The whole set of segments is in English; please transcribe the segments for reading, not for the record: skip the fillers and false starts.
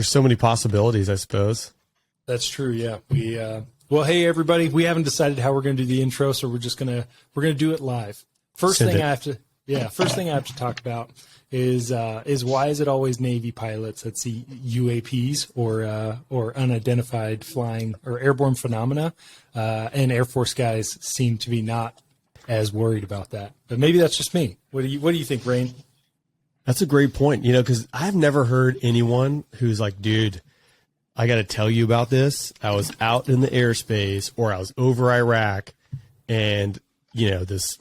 There's so many possibilities, I suppose. That's true. Yeah. Well, hey everybody, we haven't decided how we're going to do the intro, so we're going to do it live. First thing I have to talk about is why is it always Navy pilots that see UAPs or unidentified flying or airborne phenomena, and Air Force guys seem to be not as worried about that. But maybe that's just me. What do you think, Rain? That's a great point. Because I've never heard anyone who's like, dude, I got to tell you about this. I was out in the airspace, or I was over Iraq, and this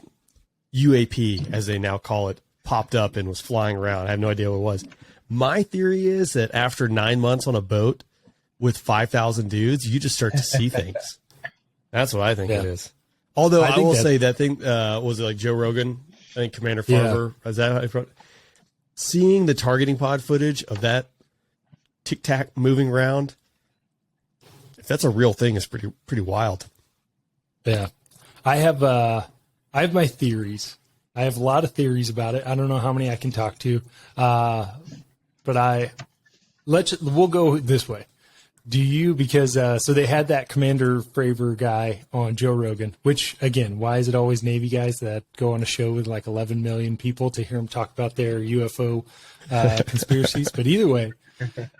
UAP, as they now call it, popped up and was flying around. I have no idea what it was. My theory is that after 9 months on a boat with 5,000 dudes, you just start to see things. That's what I think it is. Although I will say that thing, was it like Joe Rogan? I think Commander Farver. Yeah. Is that how seeing the targeting pod footage of that Tic Tac moving around, if that's a real thing, is pretty wild. Yeah. I have my theories. I have a lot of theories about it. I don't know how many I can talk to. But we'll go this way. Do you, because so they had that Commander Fravor guy on Joe Rogan, which again, why is it always Navy guys that go on a show with like 11 million people to hear them talk about their UFO conspiracies? But either way,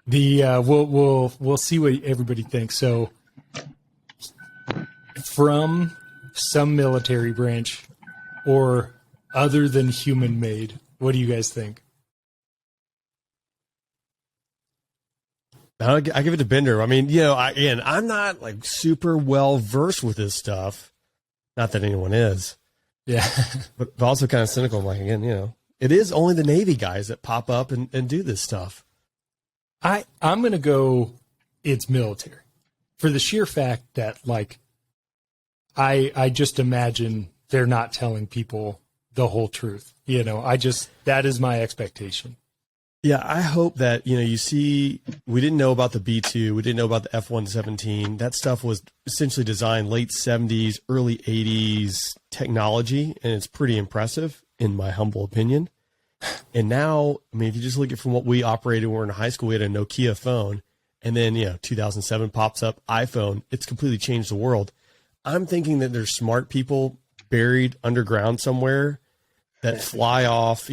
we'll see what everybody thinks. So from some military branch or other than human made, what do you guys think? I give it to Bender. I mean, I'm not like super well versed with this stuff. Not that anyone is. Yeah. but also kind of cynical. I'm like, again, it is only the Navy guys that pop up and do this stuff. I'm going to go, it's military, for the sheer fact that, like, I just imagine they're not telling people the whole truth. That is my expectation. Yeah, I hope that, you see, we didn't know about the B-2. We didn't know about the F-117. That stuff was essentially designed late 70s, early 80s technology, and it's pretty impressive, in my humble opinion. And now, I mean, if you just look at from what we operated when we were in high school, we had a Nokia phone, and then, 2007 pops up, iPhone. It's completely changed the world. I'm thinking that there's smart people buried underground somewhere that fly off,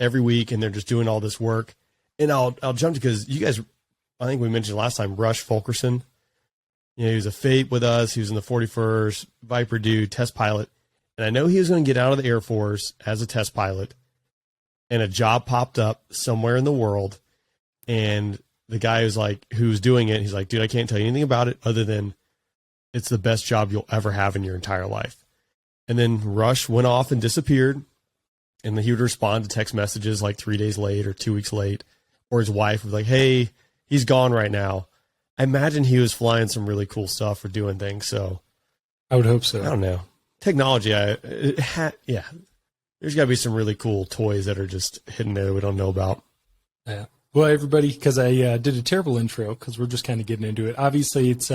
every week, and they're just doing all this work. And I'll jump to, because you guys, I think we mentioned last time, Rush Fulkerson. He was a Fate with us. He was in the 41st, Viper dude, test pilot. And I know he was going to get out of the Air Force as a test pilot, and a job popped up somewhere in the world. And the guy who's doing it, he's like, dude, I can't tell you anything about it other than it's the best job you'll ever have in your entire life. And then Rush went off and disappeared. And he would respond to text messages like 3 days late or 2 weeks late. Or his wife would be like, hey, he's gone right now. I imagine he was flying some really cool stuff or doing things. So I would hope so. I don't know. Technology, there's got to be some really cool toys that are just hidden there that we don't know about. Yeah. Well, everybody, because I did a terrible intro because we're just kind of getting into it. Obviously, it's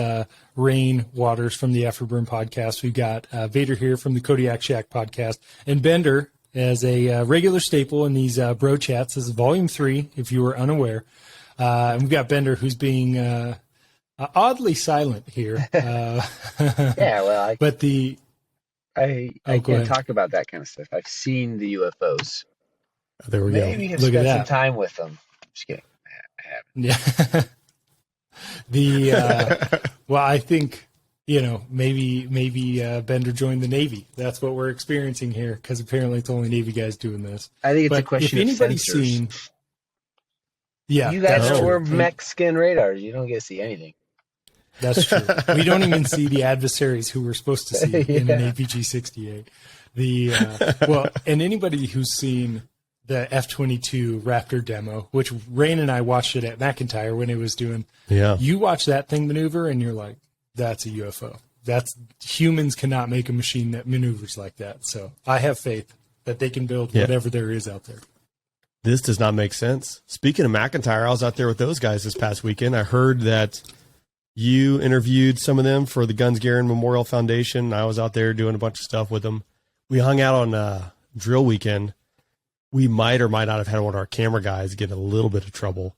Rain Waters from the Afterburn podcast. We've got Vader here from the Kodiak Shack podcast, and Bender as a regular staple in these bro chats. This is volume 3, if you were unaware. And we've got Bender, who's being oddly silent here. Yeah, well, I can't talk about that kind of stuff. I've seen the UFOs. There we go. Maybe have spent some time with them. Just kidding. I haven't. Yeah. Well, I think, maybe Bender joined the Navy. That's what we're experiencing here, because apparently it's only Navy guys doing this. I think it's a question of sensors. You guys wear Mexican radars. You don't get to see anything. That's true. We don't even see the adversaries who we're supposed to see in an APG-68. And anybody who's seen the F-22 Raptor demo, which Rain and I watched it at McIntyre when it was doing. Yeah. You watch that thing maneuver and you're like, that's a UFO. Humans cannot make a machine that maneuvers like that. So I have faith that they can build whatever there is out there. This does not make sense. Speaking of McIntyre, I was out there with those guys this past weekend. I heard that you interviewed some of them for the Guns Garen Memorial Foundation. I was out there doing a bunch of stuff with them. We hung out on drill weekend. We might or might not have had one of our camera guys get in a little bit of trouble.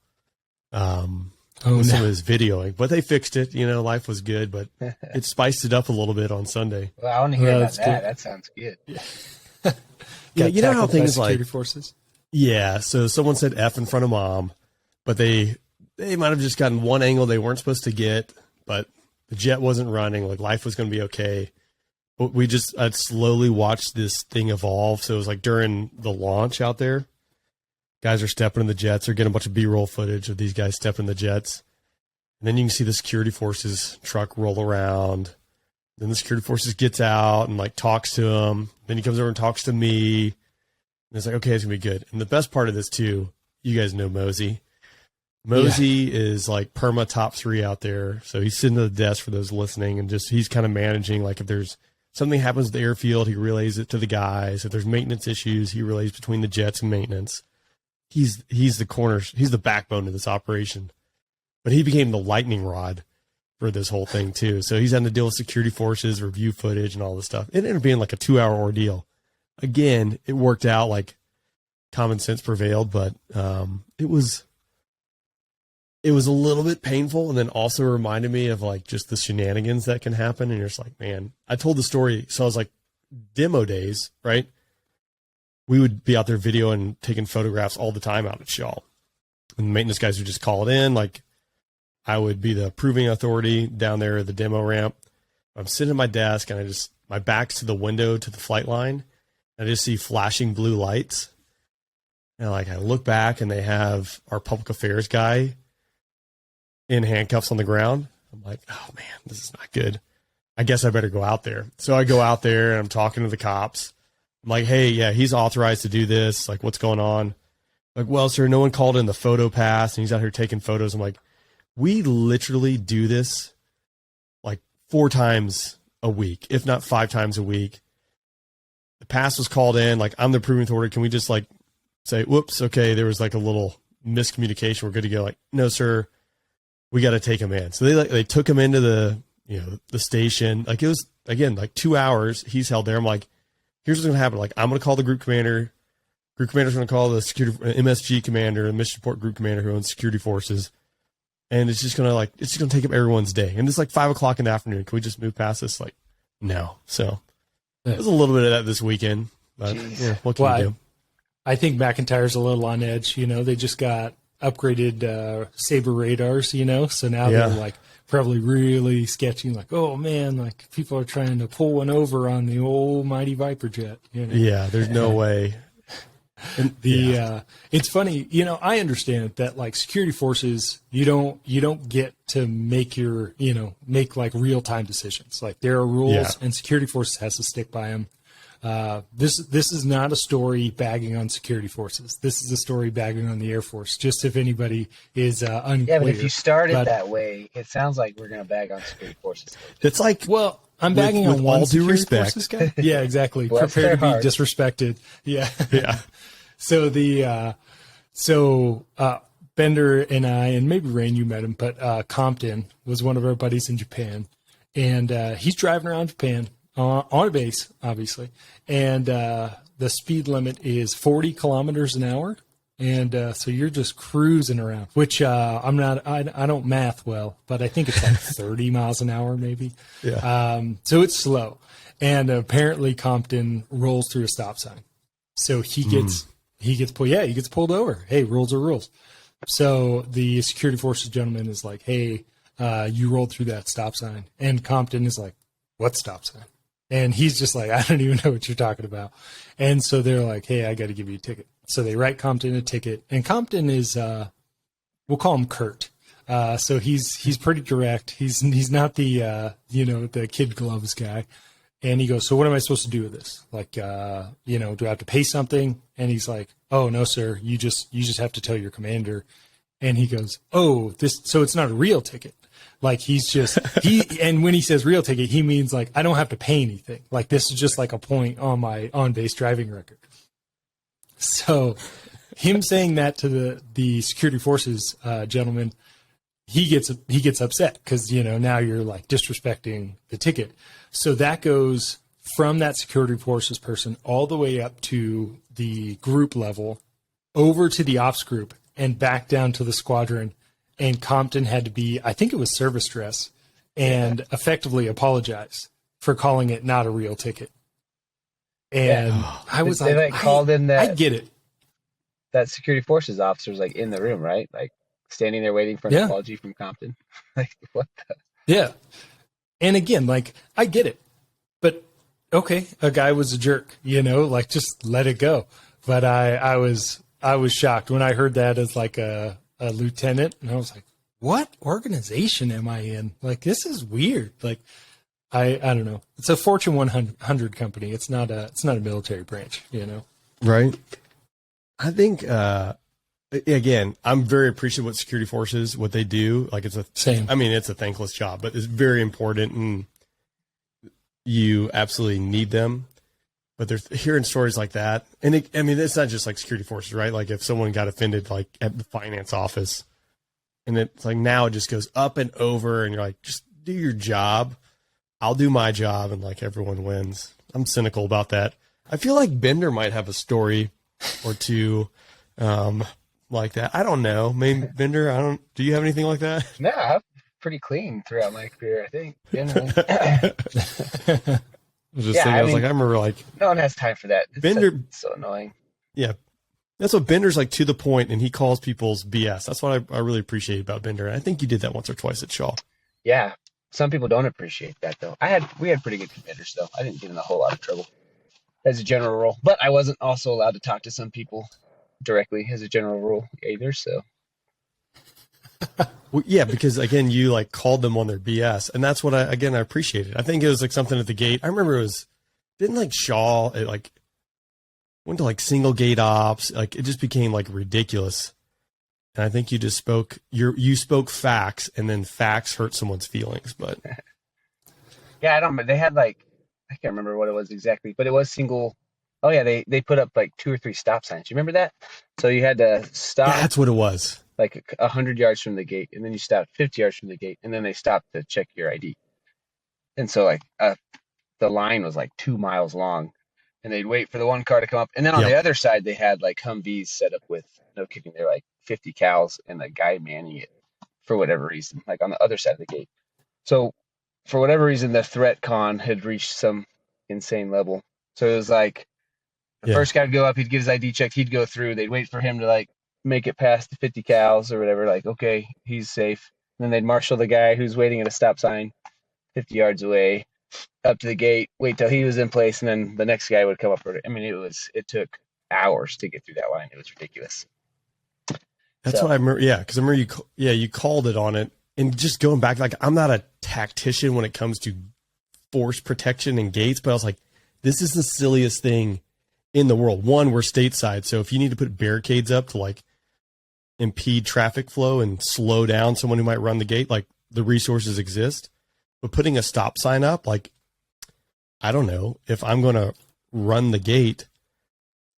some of his videoing, but they fixed it. Life was good, but it spiced it up a little bit on Sunday. Well, I want to hear about that. Good. That sounds good. Yeah, you know how things security forces. Yeah, so someone said F in front of mom, but they might have just gotten one angle they weren't supposed to get, but the jet wasn't running. Like, life was going to be okay. But I'd slowly watched this thing evolve. So it was like during the launch out there, guys are stepping in the jets. They're getting a bunch of B-roll footage of these guys stepping in the jets. And then you can see the security forces truck roll around. Then the security forces gets out and like talks to him. Then he comes over and talks to me. And it's like, okay, it's gonna be good. And the best part of this too, you guys know Mosey. Mosey is like perma top 3 out there. So he's sitting at the desk for those listening, and he's kind of managing, like, if there's something happens at the airfield, he relays it to the guys. If there's maintenance issues, he relays between the jets and maintenance. He's the backbone of this operation. But he became the lightning rod for this whole thing too. So he's having to deal with security forces, review footage, and all this stuff. It ended up being like a 2-hour ordeal. Again, it worked out, like common sense prevailed, but it was a little bit painful, and then also reminded me of like just the shenanigans that can happen. And you're just like, man, I told the story. So I was like, demo days, right? We would be out there videoing, taking photographs all the time out at Shaw. And the maintenance guys would just call it in. Like, I would be the approving authority down there at the demo ramp. I'm sitting at my desk, and my back's to the window to the flight line. I just see flashing blue lights. And I look back, and they have our public affairs guy in handcuffs on the ground. I'm like, oh man, this is not good. I guess I better go out there. So I go out there, and I'm talking to the cops. I'm like, hey, yeah, he's authorized to do this. Like, what's going on? Like, well, sir, no one called in the photo pass, and he's out here taking photos. I'm like, we literally do this like 4 times a week, if not 5 times a week. The pass was called in. Like, I'm the approving authority. Can we just like say, whoops, okay, there was like a little miscommunication. We're good to go. Like, no, sir, we got to take him in. So they took him into the station. Like, it was, again, like 2 hours. He's held there. I'm like, here's what's going to happen. Like, I'm going to call the group commander. Group commander's going to call the security MSG commander, the mission support group commander who owns security forces. And it's just going to take up everyone's day. And it's like 5:00 in the afternoon. Can we just move past this? Like, no. So there's a little bit of that this weekend, but yeah, what can you do? I think McIntyre's a little on edge. They just got upgraded Sabre radars, so now they're like probably really sketchy. Like, oh man, like people are trying to pull one over on the old mighty Viper jet. Yeah, there's no way. And it's funny, I understand that like security forces, you don't get to make make like real time decisions. Like, there are rules, and security forces has to stick by them. This is not a story bagging on security forces. This is a story bagging on the Air Force. Just if anybody is unclear. Yeah, but if you started that way, it sounds like we're going to bag on security forces. It's like, well, I'm bagging on one due respect. Guy. Yeah, exactly. Prepare to be disrespected. Yeah. Yeah. So Bender and I, and maybe Rain, you met him, but Compton was one of our buddies in Japan, and he's driving around Japan on a base, obviously, and the speed limit is 40 kilometers an hour, and so you're just cruising around. Which I don't math well, but I think it's like 30 miles an hour, maybe. Yeah. So it's slow, and apparently Compton rolls through a stop sign, so he gets. He gets pulled over. Hey, rules are rules. So the security forces gentleman is like, hey, you rolled through that stop sign. And Compton is like, what stop sign? And he's just like, I don't even know what you're talking about. And so they're like, hey, I got to give you a ticket. So they write Compton a ticket. And Compton is, we'll call him Kurt. So he's pretty direct. He's not the, the kid gloves guy. And he goes, so what am I supposed to do with this? Like, do I have to pay something? And he's like, oh, no, sir. You just have to tell your commander. And he goes, oh, so it's not a real ticket. Like, and when he says real ticket, he means like, I don't have to pay anything. Like, this is just like a point on my on-base driving record. So him saying that to the security forces gentleman, he gets upset because, now you're like disrespecting the ticket. So that goes from that security forces person all the way up to the group level, over to the ops group, and back down to the squadron. and Compton had to be, I think it was service dress, and effectively apologize for calling it not a real ticket. And I was they like, called in that. I get it. That security forces officer was like in the room, right? Like standing there waiting for an apology from Compton. Like what the? Yeah. And again, like I get it, but okay, a guy was a jerk, like just let it go. But I was shocked when I heard that as like a lieutenant, and I was like, what organization am I in? Like, this is weird. Like, I don't know. It's a Fortune 100 company. It's not a military branch, Right. I think, again, I'm very appreciative of what security forces, what they do. Like it's it's a thankless job, but it's very important and you absolutely need them. But there's hearing stories like that. And it's not just like security forces, right? Like if someone got offended, like at the finance office, and it's like, now it just goes up and over and you're like, just do your job. I'll do my job. And like everyone wins. I'm cynical about that. I feel like Bender might have a story or two, like that. I don't know. Maybe Bender, do you have anything like that? No, I'm pretty clean throughout my career, I think. Generally. I remember like no one has time for that. It's Bender, so annoying. Yeah. That's what Bender's like, to the point, and he calls people's BS. That's what I really appreciate about Bender. And I think you did that once or twice at Shaw. Yeah. Some people don't appreciate that though. We had pretty good commanders though. I didn't get in a whole lot of trouble as a general rule, but I wasn't also allowed to talk to some people directly as a general rule either. So well, yeah, because again, you like called them on their BS, and that's what I appreciated. I think it was like something at the gate. I remember didn't like Shaw, it like went to like single gate ops. Like it just became like ridiculous. And I think you just spoke facts, and then facts hurt someone's feelings. But yeah, they had like, I can't remember what it was exactly, but it was single. Oh yeah, they put up like 2 or 3 stop signs. You remember that? So you had to stop. Yeah, that's what it was. Like 100 yards from the gate, and then you stopped 50 yards from the gate, and then they stopped to check your ID. And so like the line was like 2 miles long, and they'd wait for the one car to come up, and then on the other side they had like Humvees set up with, no kidding, they're like 50 cals and a guy manning it for whatever reason, like on the other side of the gate. So for whatever reason, the threat con had reached some insane level. So it was like the first guy would go up, he'd get his ID checked, he'd go through, they'd wait for him to like make it past the 50 cals or whatever, like, okay, he's safe. And then they'd marshal the guy who's waiting at a stop sign 50 yards away up to the gate, wait till he was in place, and then the next guy would come up. I mean, it took hours to get through that line. It was ridiculous. That's what I remember. Yeah, because I remember you called it on it. And just going back, like, I'm not a tactician when it comes to force protection and gates, but I was like, this is the silliest thing in the world. One, we're stateside, so if you need to put barricades up to like impede traffic flow and slow down someone who might run the gate, like the resources exist. But putting a stop sign up, like, I don't know, if I'm going to run the gate,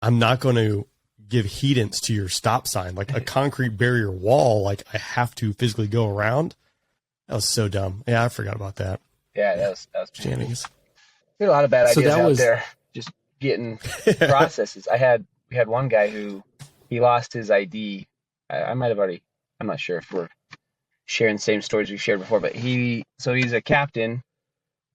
I'm not going to give heedance to your stop sign, like a concrete barrier wall. Like I have to physically go around. That was so dumb. Yeah, I forgot about that. Yeah, that was shenanigans. There's a lot of bad ideas out there. Just getting processes. We had one guy who he lost his ID. I might have already. I'm not sure if we're sharing the same stories we shared before, but he's a captain,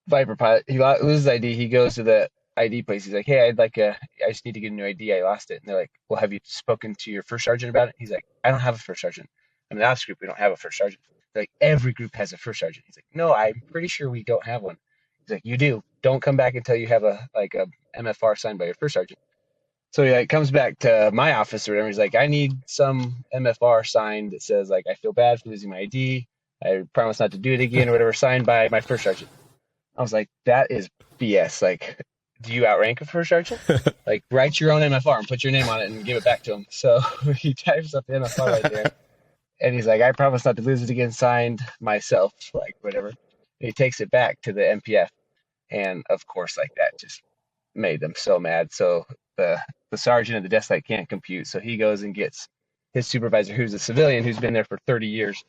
Viper pilot. He loses his ID. He goes to the ID place. He's like, hey, I just need to get a new ID. I lost it. And they're like, well, have you spoken to your first sergeant about it? He's like, I don't have a first sergeant. I'm an ops group. We don't have a first sergeant. They're like, every group has a first sergeant. He's like, no, I'm pretty sure we don't have one. He's like, you do. Don't come back until you have a MFR signed by your first sergeant. So he like comes back to my office or whatever. He's like, I need some MFR signed that says like, I feel bad for losing my ID. I promise not to do it again or whatever, signed by my first sergeant. I was like, that is BS. Like, do you outrank a first sergeant? Like, write your own MFR and put your name on it and give it back to him. So he types up the MFR right there. And he's like, I promise not to lose it again, signed myself, like whatever. And he takes it back to the MPF. And of course, like that just made them so mad. So the sergeant at the desk light can't compute. So he goes and gets his supervisor, who's a civilian, who's been there for 30 years.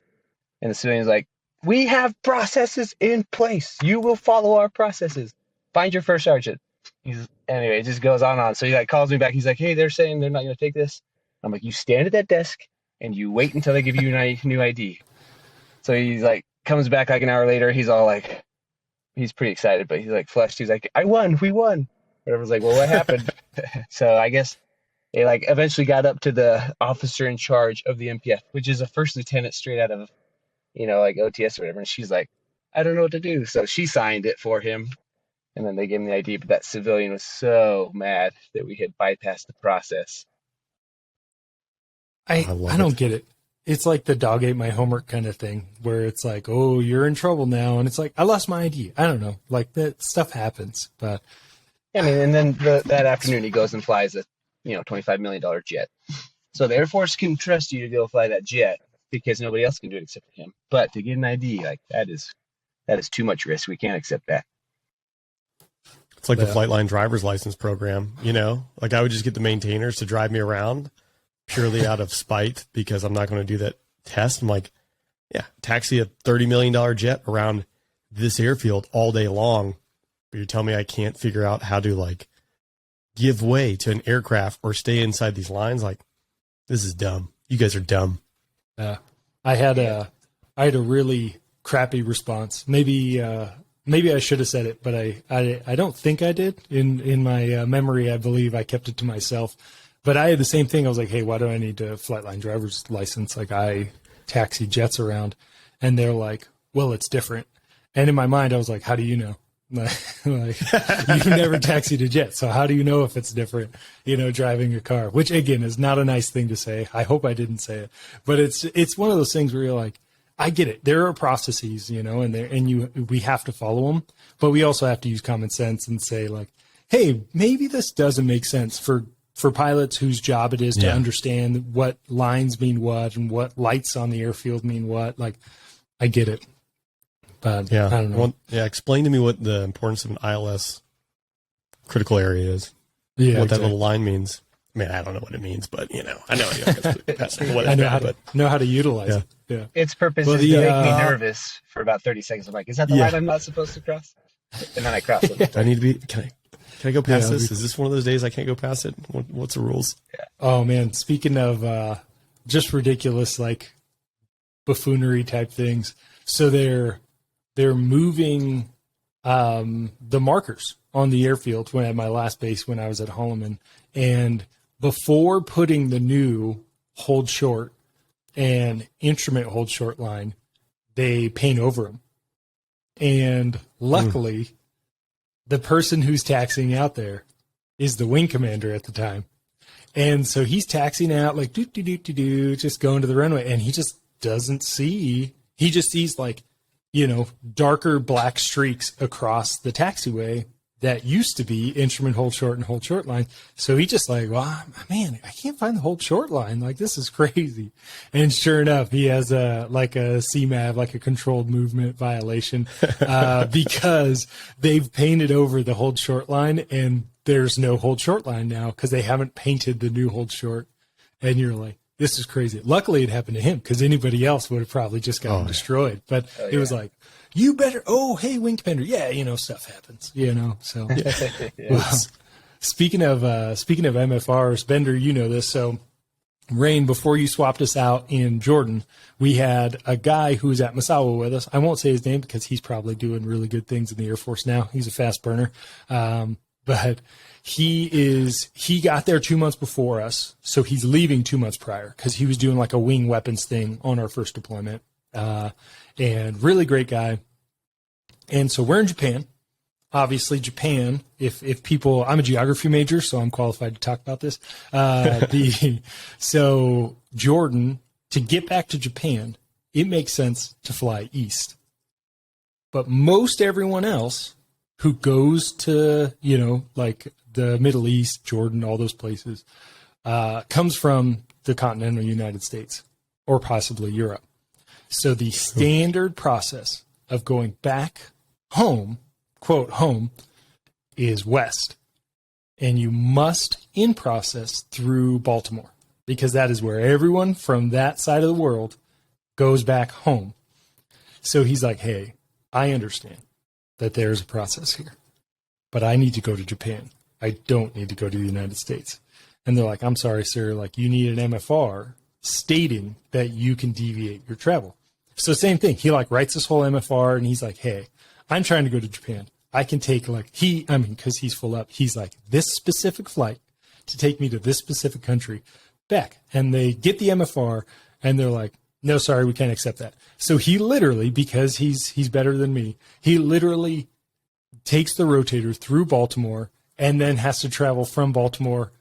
And the civilian's like, we have processes in place. You will follow our processes. Find your first sergeant. Anyway, it just goes on and on. So he like calls me back. He's like, hey, they're saying they're not going to take this. I'm like, you stand at that desk and you wait until they give you a new ID. So he's like, comes back like an hour later. He's all like, he's pretty excited, but he's like flushed. He's like, we won. Whatever's like, well, what happened? So I guess they like eventually got up to the officer in charge of the MPF, which is a first lieutenant straight out of, like OTS or whatever. And she's like, I don't know what to do. So she signed it for him. And then they gave him the ID, but that civilian was so mad that we had bypassed the process. I don't get it. It's like the dog ate my homework kind of thing, where it's like, oh, you're in trouble now. And it's like, I lost my ID. I don't know. Like, that stuff happens. But I mean, and then that afternoon he goes and flies a, $25 million jet. So the Air Force can trust you to go fly that jet because nobody else can do it except for him. But to get an ID, like that is too much risk. We can't accept that. It's like the Flightline driver's license program, like I would just get the maintainers to drive me around purely out of spite because I'm not going to do that test. I'm like, yeah, taxi a $30 million jet around this airfield all day long. But you're telling me I can't figure out how to like give way to an aircraft or stay inside these lines. Like, this is dumb. You guys are dumb. I had a really crappy response. Maybe I should have said it, but I don't think I did. In my memory, I believe I kept it to myself. But I had the same thing. I was like, hey, why do I need a Flightline driver's license? Like, I taxi jets around. And they're like, well, it's different. And in my mind, I was like, how do you know? Like you never taxied a jet. So how do you know if it's different, driving a car? Which, again, is not a nice thing to say. I hope I didn't say it. But it's one of those things where you're like, I get it. There are processes, and we have to follow them, but we also have to use common sense and say like, hey, maybe this doesn't make sense for pilots whose job it is to understand what lines mean what and what lights on the airfield mean what. Like, I get it, but I don't know. Well, explain to me what the importance of an ILS critical area is. Yeah, what that little line means. I mean, I don't know what it means, but I know. I know how to utilize it. Yeah. Its purpose is to make me nervous for about 30 seconds. I'm like, is that the line I'm not supposed to cross? And then I cross it. I need to be. Can I go past this? Is this one of those days I can't go past it? What's the rules? Yeah. Oh man, speaking of just ridiculous like buffoonery type things. So they're moving the markers on the airfield at my last base when I was at Holloman, and before putting the new hold short and instrument hold short line, they paint over them. And luckily, the person who's taxiing out there is the wing commander at the time. And so he's taxiing out like, just going to the runway. And he just doesn't see, he just sees like, darker black streaks across the taxiway that used to be instrument hold short and hold short line. So he just like, well, man, I can't find the hold short line. Like, this is crazy. And sure enough, he has a CMAV, like a controlled movement violation, because they've painted over the hold short line and there's no hold short line now because they haven't painted the new hold short. And you're like, this is crazy. Luckily it happened to him because anybody else would have probably just gotten destroyed. But it was like, you better, hey, wing commander. Yeah, stuff happens, so. Well, speaking of MFRs, Bender, this. So Rain, before you swapped us out in Jordan, we had a guy who was at Masawa with us. I won't say his name because he's probably doing really good things in the Air Force now. He's a fast burner. But he got there 2 months before us. So he's leaving 2 months prior because he was doing like a wing weapons thing on our first deployment. And really great guy. And so we're in Japan. Obviously, Japan, if people, I'm a geography major, so I'm qualified to talk about this. So Jordan, to get back to Japan, it makes sense to fly east. But most everyone else who goes to, like the Middle East, Jordan, all those places, comes from the continental United States or possibly Europe. So the standard process of going back home, quote home, is west. And you must in process through Baltimore because that is where everyone from that side of the world goes back home. So he's like, hey, I understand that there's a process here, but I need to go to Japan. I don't need to go to the United States. And they're like, I'm sorry, sir. Like, you need an MFR stating that you can deviate your travel. So same thing. He like writes this whole MFR and he's like, hey, I'm trying to go to Japan. I can take like, because he's full up, he's like, this specific flight to take me to this specific country back. And they get the MFR and they're like, no, sorry, we can't accept that. So he literally, because he's better than me, he literally takes the rotator through Baltimore and then has to travel from Baltimore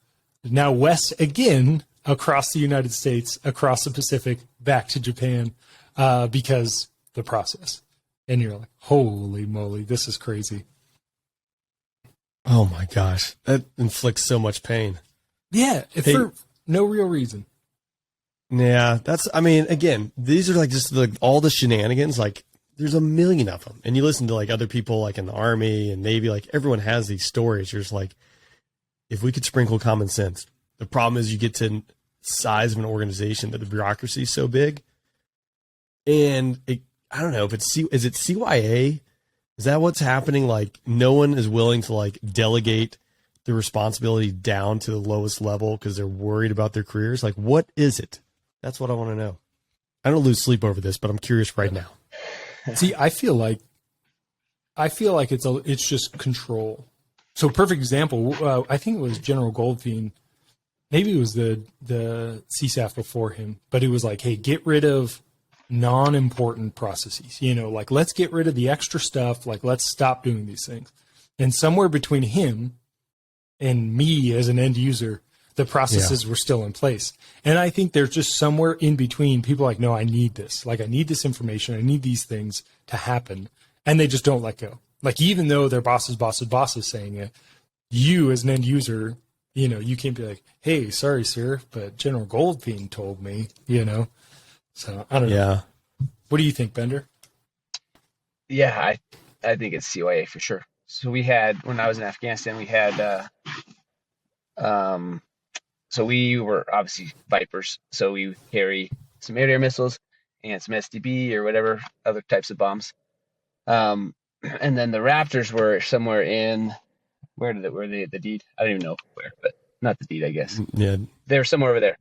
now west again across the United States, across the Pacific, back to Japan, because the process. And you're like, holy moly, this is crazy. Oh my gosh. That inflicts so much pain. Yeah. For no real reason. Yeah. Again, these are like just all the shenanigans. Like there's a million of them. And you listen to like other people like in the Army and Navy, like everyone has these stories. You're just like, if we could sprinkle common sense. The problem is you get to size of an organization that the bureaucracy is so big. And I don't know if is it CYA? Is that what's happening? Like no one is willing to like delegate the responsibility down to the lowest level because they're worried about their careers. Like what is it? That's what I want to know. I don't lose sleep over this, but I'm curious right now. See, I feel like it's just control. So perfect example. I think it was General Goldfein. Maybe it was the CSAF before him, but it was like, hey, get rid of non-important processes, like let's get rid of the extra stuff. Like let's stop doing these things. And somewhere between him and me as an end user, the processes were still in place. And I think there's just somewhere in between people like, no, I need this. Like I need this information. I need these things to happen. And they just don't let go. Like, even though their boss's saying it, you as an end user, you can't be like, hey, sorry, sir, but General Goldfein told me, So I don't know. Yeah. What do you think, Bender? Yeah, I think it's CYA for sure. So we had, when I was in Afghanistan, we had, so we were obviously Vipers. So we carry some air-to-air missiles and some SDB or whatever other types of bombs. And then the Raptors were somewhere in, were they the deed? I don't even know where, but not the deed, I guess. Yeah. They were somewhere over there.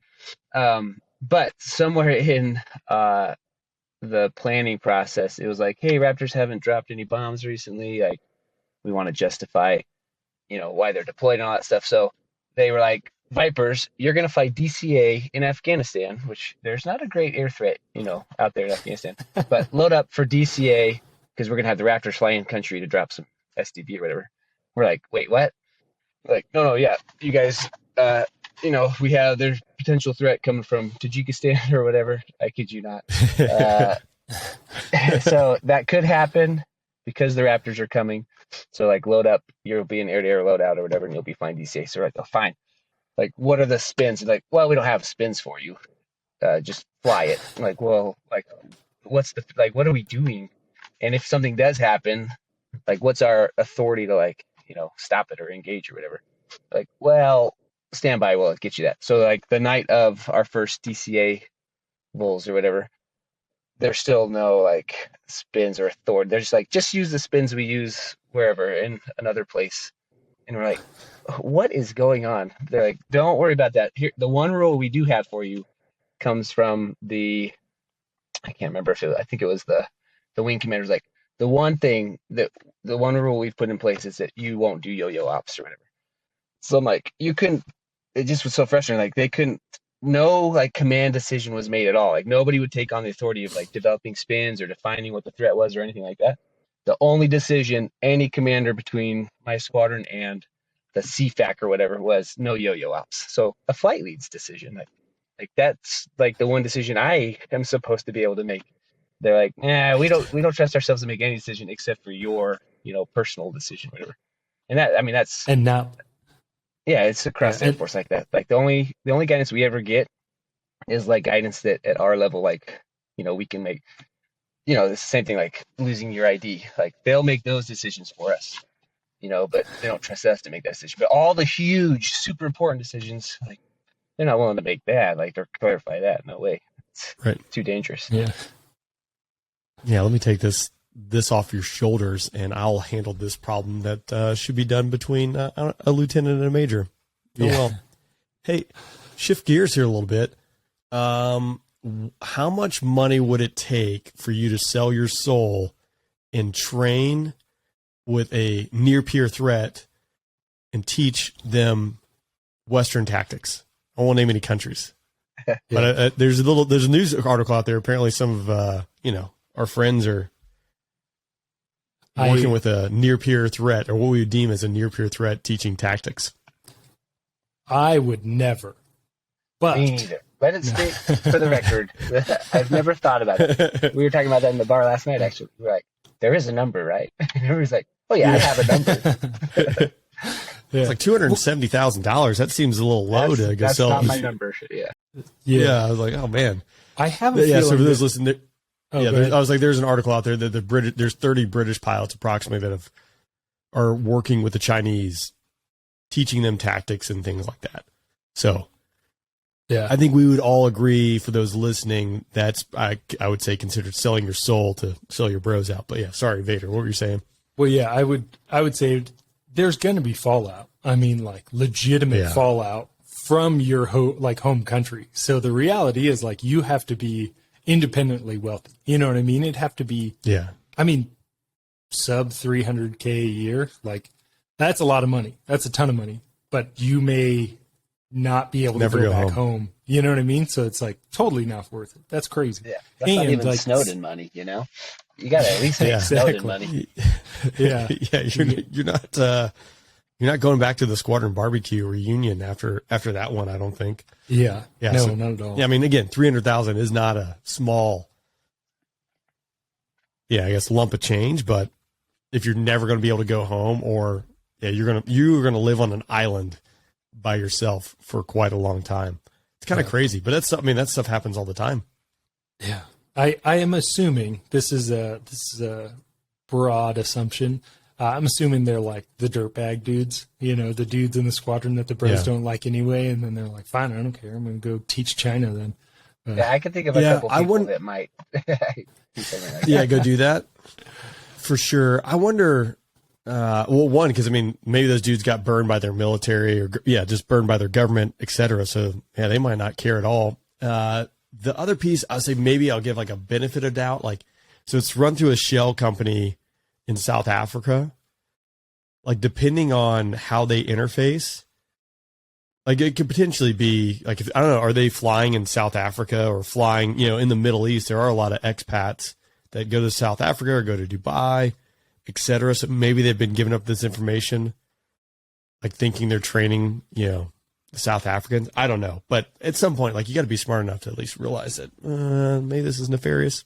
But somewhere in the planning process, it was like, hey, Raptors haven't dropped any bombs recently. Like, we want to justify, why they're deployed and all that stuff. So they were like, Vipers, you're going to fight DCA in Afghanistan, which there's not a great air threat, out there in Afghanistan. But load up for DCA because we're going to have the Raptors fly in country to drop some SDB or whatever. We're like, wait, what? Like, no, yeah, you guys, we have there's potential threat coming from Tajikistan or whatever. I kid you not. So that could happen because the Raptors are coming. So like load up, you'll be an air-to-air loadout or whatever, and you'll be fine DCA. So we're like, oh, fine. Like, what are the spins? And like, well, we don't have spins for you. Just fly it. I'm like, well, like, what are we doing? And if something does happen, like, what's our authority to like, stop it or engage or whatever? Like, well, stand by, we'll get you that. So like the night of our first DCA vols or whatever, there's still no like spins or authority. They're just like, just use the spins we use wherever in another place. And we're like, what is going on? They're like, don't worry about that. Here, the one rule we do have for you comes from I can't remember I think it was the wing commander's like, the one rule we've put in place is that you won't do yo-yo ops or whatever. So I'm like, it just was so frustrating. Like no like command decision was made at all. Like nobody would take on the authority of like developing spins or defining what the threat was or anything like that. The only decision any commander between my squadron and the CFAC or whatever was no yo-yo ops. So a flight lead's decision, like that's like the one decision I am supposed to be able to make. They're like, we don't trust ourselves to make any decision except for your, personal decision, whatever. And that's and now, yeah, it's across the Air Force like that. Like the only guidance we ever get is like guidance that at our level, like, we can make. It's the same thing like losing your ID. Like they'll make those decisions for us, but they don't trust us to make that decision. But all the huge, super important decisions, like they're not willing to make that, like or clarify that. No way. It's too dangerous. Yeah. Yeah. Let me take this off your shoulders and I'll handle this problem that should be done between a lieutenant and a major. Oh, well, hey, shift gears here a little bit. How much money would it take for you to sell your soul and train with a near peer threat and teach them Western tactics? I won't name any countries, but there's a news article out there. Apparently some of, our friends are working with a near peer threat, or what we would deem as a near peer threat, teaching tactics. I would never, but me neither. Let it stay for the record. I've never thought about it. We were talking about that in the bar last night, actually. We were like, there is a number, right? And everybody's like, oh yeah, I have a number. It's like $270,000. That seems a little low to go sell. That's not my number. Yeah. I was like, oh man. I have a feeling. So for those listening, I was like, there's an article out there that there's 30 British pilots approximately that are working with the Chinese, teaching them tactics and things like that. So yeah, I think we would all agree, for those listening, that's I would say considered selling your soul to sell your bros out. But yeah, sorry, Vader, what were you saying? Well, yeah, I would say there's going to be fallout. I mean, like legitimate fallout from your home country. So the reality is, like, you have to be independently wealthy. You know what I mean? It'd have to be, I mean, sub 300K a year. Like, that's a lot of money. That's a ton of money. But you may not be able to go back home. You know what I mean? So it's like totally not worth it. That's crazy. Yeah, that's not even like Snowden money. You know, you got to at least make Snowden money. Yeah, you're not going back to the squadron barbecue reunion after that one. I don't think. No, not at all. Yeah, I mean, again, 300,000 is not a small, I guess, lump of change. But if you're never going to be able to go home, or you're gonna live on an island by yourself for quite a long time. It's kind of crazy, but that stuff happens all the time. Yeah. I am assuming this is a broad assumption. I'm assuming they're like the dirtbag dudes, the dudes in the squadron that the bros don't like anyway. And then they're like, fine, I don't care. I'm going to go teach China then. I can think of a couple people that might do something like that. Go do that for sure. I wonder, one, because I mean, maybe those dudes got burned by their military, or just burned by their government, etc. So they might not care at all. The other piece, I'll say maybe I'll give like a benefit of doubt. Like, so it's run through a shell company in South Africa. Like, depending on how they interface, like it could potentially be like, I don't know, are they flying in South Africa or flying, in the Middle East? There are a lot of expats that go to South Africa or go to Dubai, etc. So maybe they've been giving up this information, like thinking they're training, the South Africans. I don't know. But at some point, like, you got to be smart enough to at least realize that maybe this is nefarious.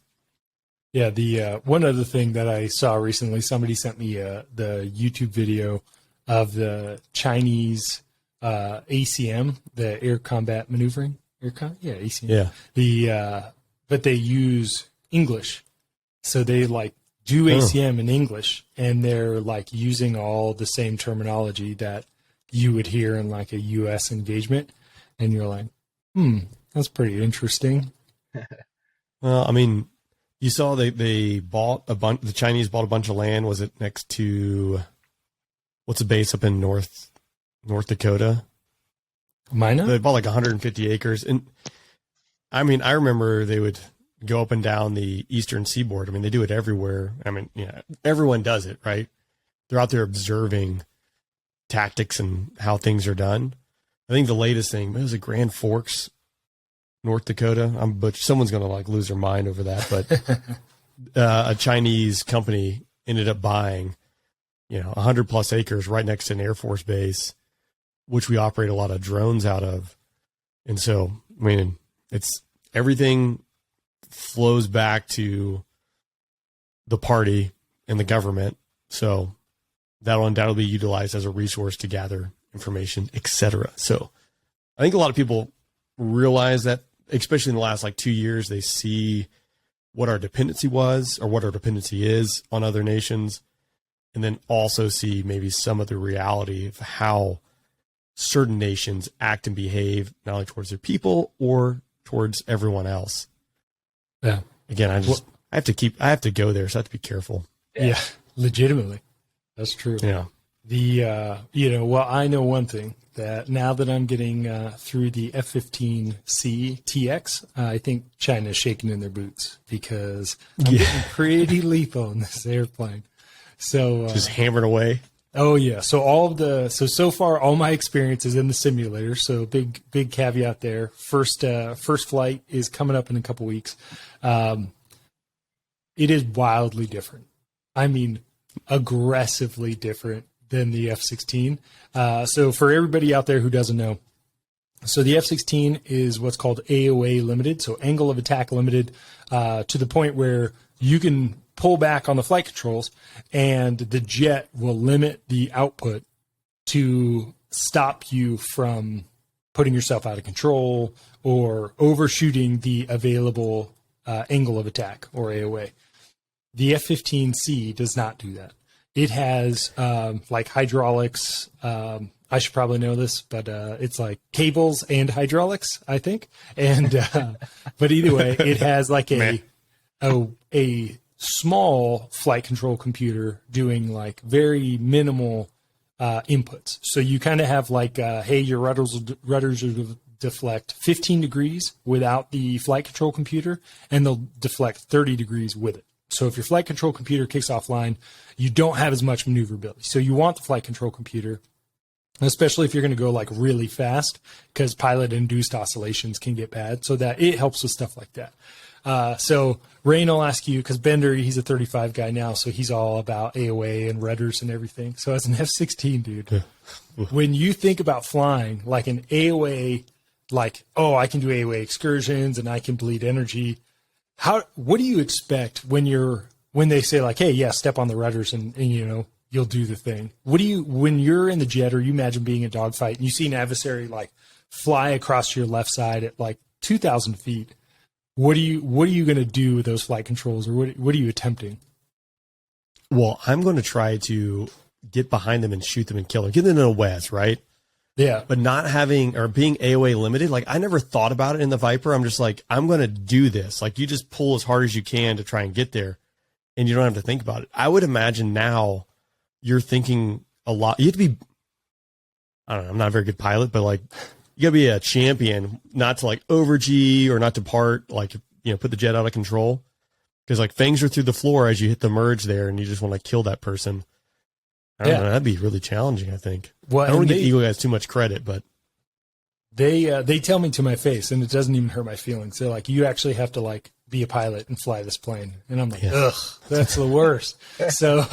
Yeah. The one other thing that I saw recently, somebody sent me the YouTube video of the Chinese ACM, the air combat maneuvering. ACM. Yeah. But they use English. So they like do ACM in English, and they're like using all the same terminology that you would hear in like a U.S. engagement. And you're like, that's pretty interesting. Well, I mean, you saw they bought the Chinese bought a bunch of land. Was it next to, what's a base up in North Dakota? Minot? They bought like 150 acres. And I mean, I remember they would go up and down the eastern seaboard. I mean, they do it everywhere. I mean, everyone does it, right? They're out there observing tactics and how things are done. I think the latest thing, it was at Grand Forks, North Dakota. Someone's going to like lose their mind over that, but a Chinese company ended up buying, 100 plus acres right next to an Air Force base, which we operate a lot of drones out of. And so, I mean, it's everything flows back to the party and the government. So that'll undoubtedly be utilized as a resource to gather information, etc. So I think a lot of people realize that, especially in the last like 2 years, they see what our dependency was or what our dependency is on other nations. And then also see maybe some of the reality of how certain nations act and behave, not only towards their people or towards everyone else. Yeah. Again, I have to go there, so I have to be careful. Yeah. Legitimately. That's true. Yeah. Well, I know one thing, that now that I'm getting through the F-15C TX, I think China's shaking in their boots because I'm getting pretty lethal in this airplane. So just hammering away. Oh yeah. So far all my experience is in the simulator. So big caveat there. First flight is coming up in a couple weeks. It is wildly different. I mean, aggressively different than the F-16. So for everybody out there who doesn't know, so the F-16 is what's called AOA limited, so angle of attack limited, to the point where you can pull back on the flight controls and the jet will limit the output to stop you from putting yourself out of control or overshooting the available angle of attack, or AOA. The F-15C does not do that. It has like hydraulics. I should probably know this, but it's like cables and hydraulics, I think. And but either way, it has like a small flight control computer doing like very minimal inputs. So you kind of have like, hey, your rudders will deflect 15 degrees without the flight control computer, and they'll deflect 30 degrees with it. So if your flight control computer kicks offline, you don't have as much maneuverability. So you want the flight control computer, especially if you're going to go like really fast, because pilot-induced oscillations can get bad. So that it helps with stuff like that. So Rain, I'll ask you, because Bender, he's a 35 guy now, so he's all about AOA and rudders and everything. So as an F-16 dude, when you think about flying like an AOA, like, oh, I can do AOA excursions and I can bleed energy. What do you expect when they say like, hey, yeah, step on the rudders and you'll do the thing? When you're in the jet, or you imagine being in a dogfight and you see an adversary like fly across your left side at like 2,000 feet, what are you going to do with those flight controls, or what are you attempting? Well, I'm going to try to get behind them and shoot them and kill them, get them in a wedge, right? Yeah. But not having, or being AOA limited, like I never thought about it in the Viper. I'm just like, I'm going to do this. Like you just pull as hard as you can to try and get there, and you don't have to think about it. I would imagine now you're thinking a lot. You have to be, I don't know, I'm not a very good pilot, but like you gotta be a champion not to like over G or not depart, like, put the jet out of control. Cause like fangs are through the floor as you hit the merge there and you just want to kill that person. I don't know. That'd be really challenging, I think. Well, I don't want to give Eagle guys too much credit, but they tell me to my face, and it doesn't even hurt my feelings. They're like, you actually have to like be a pilot and fly this plane, and I'm like, ugh, that's the worst. So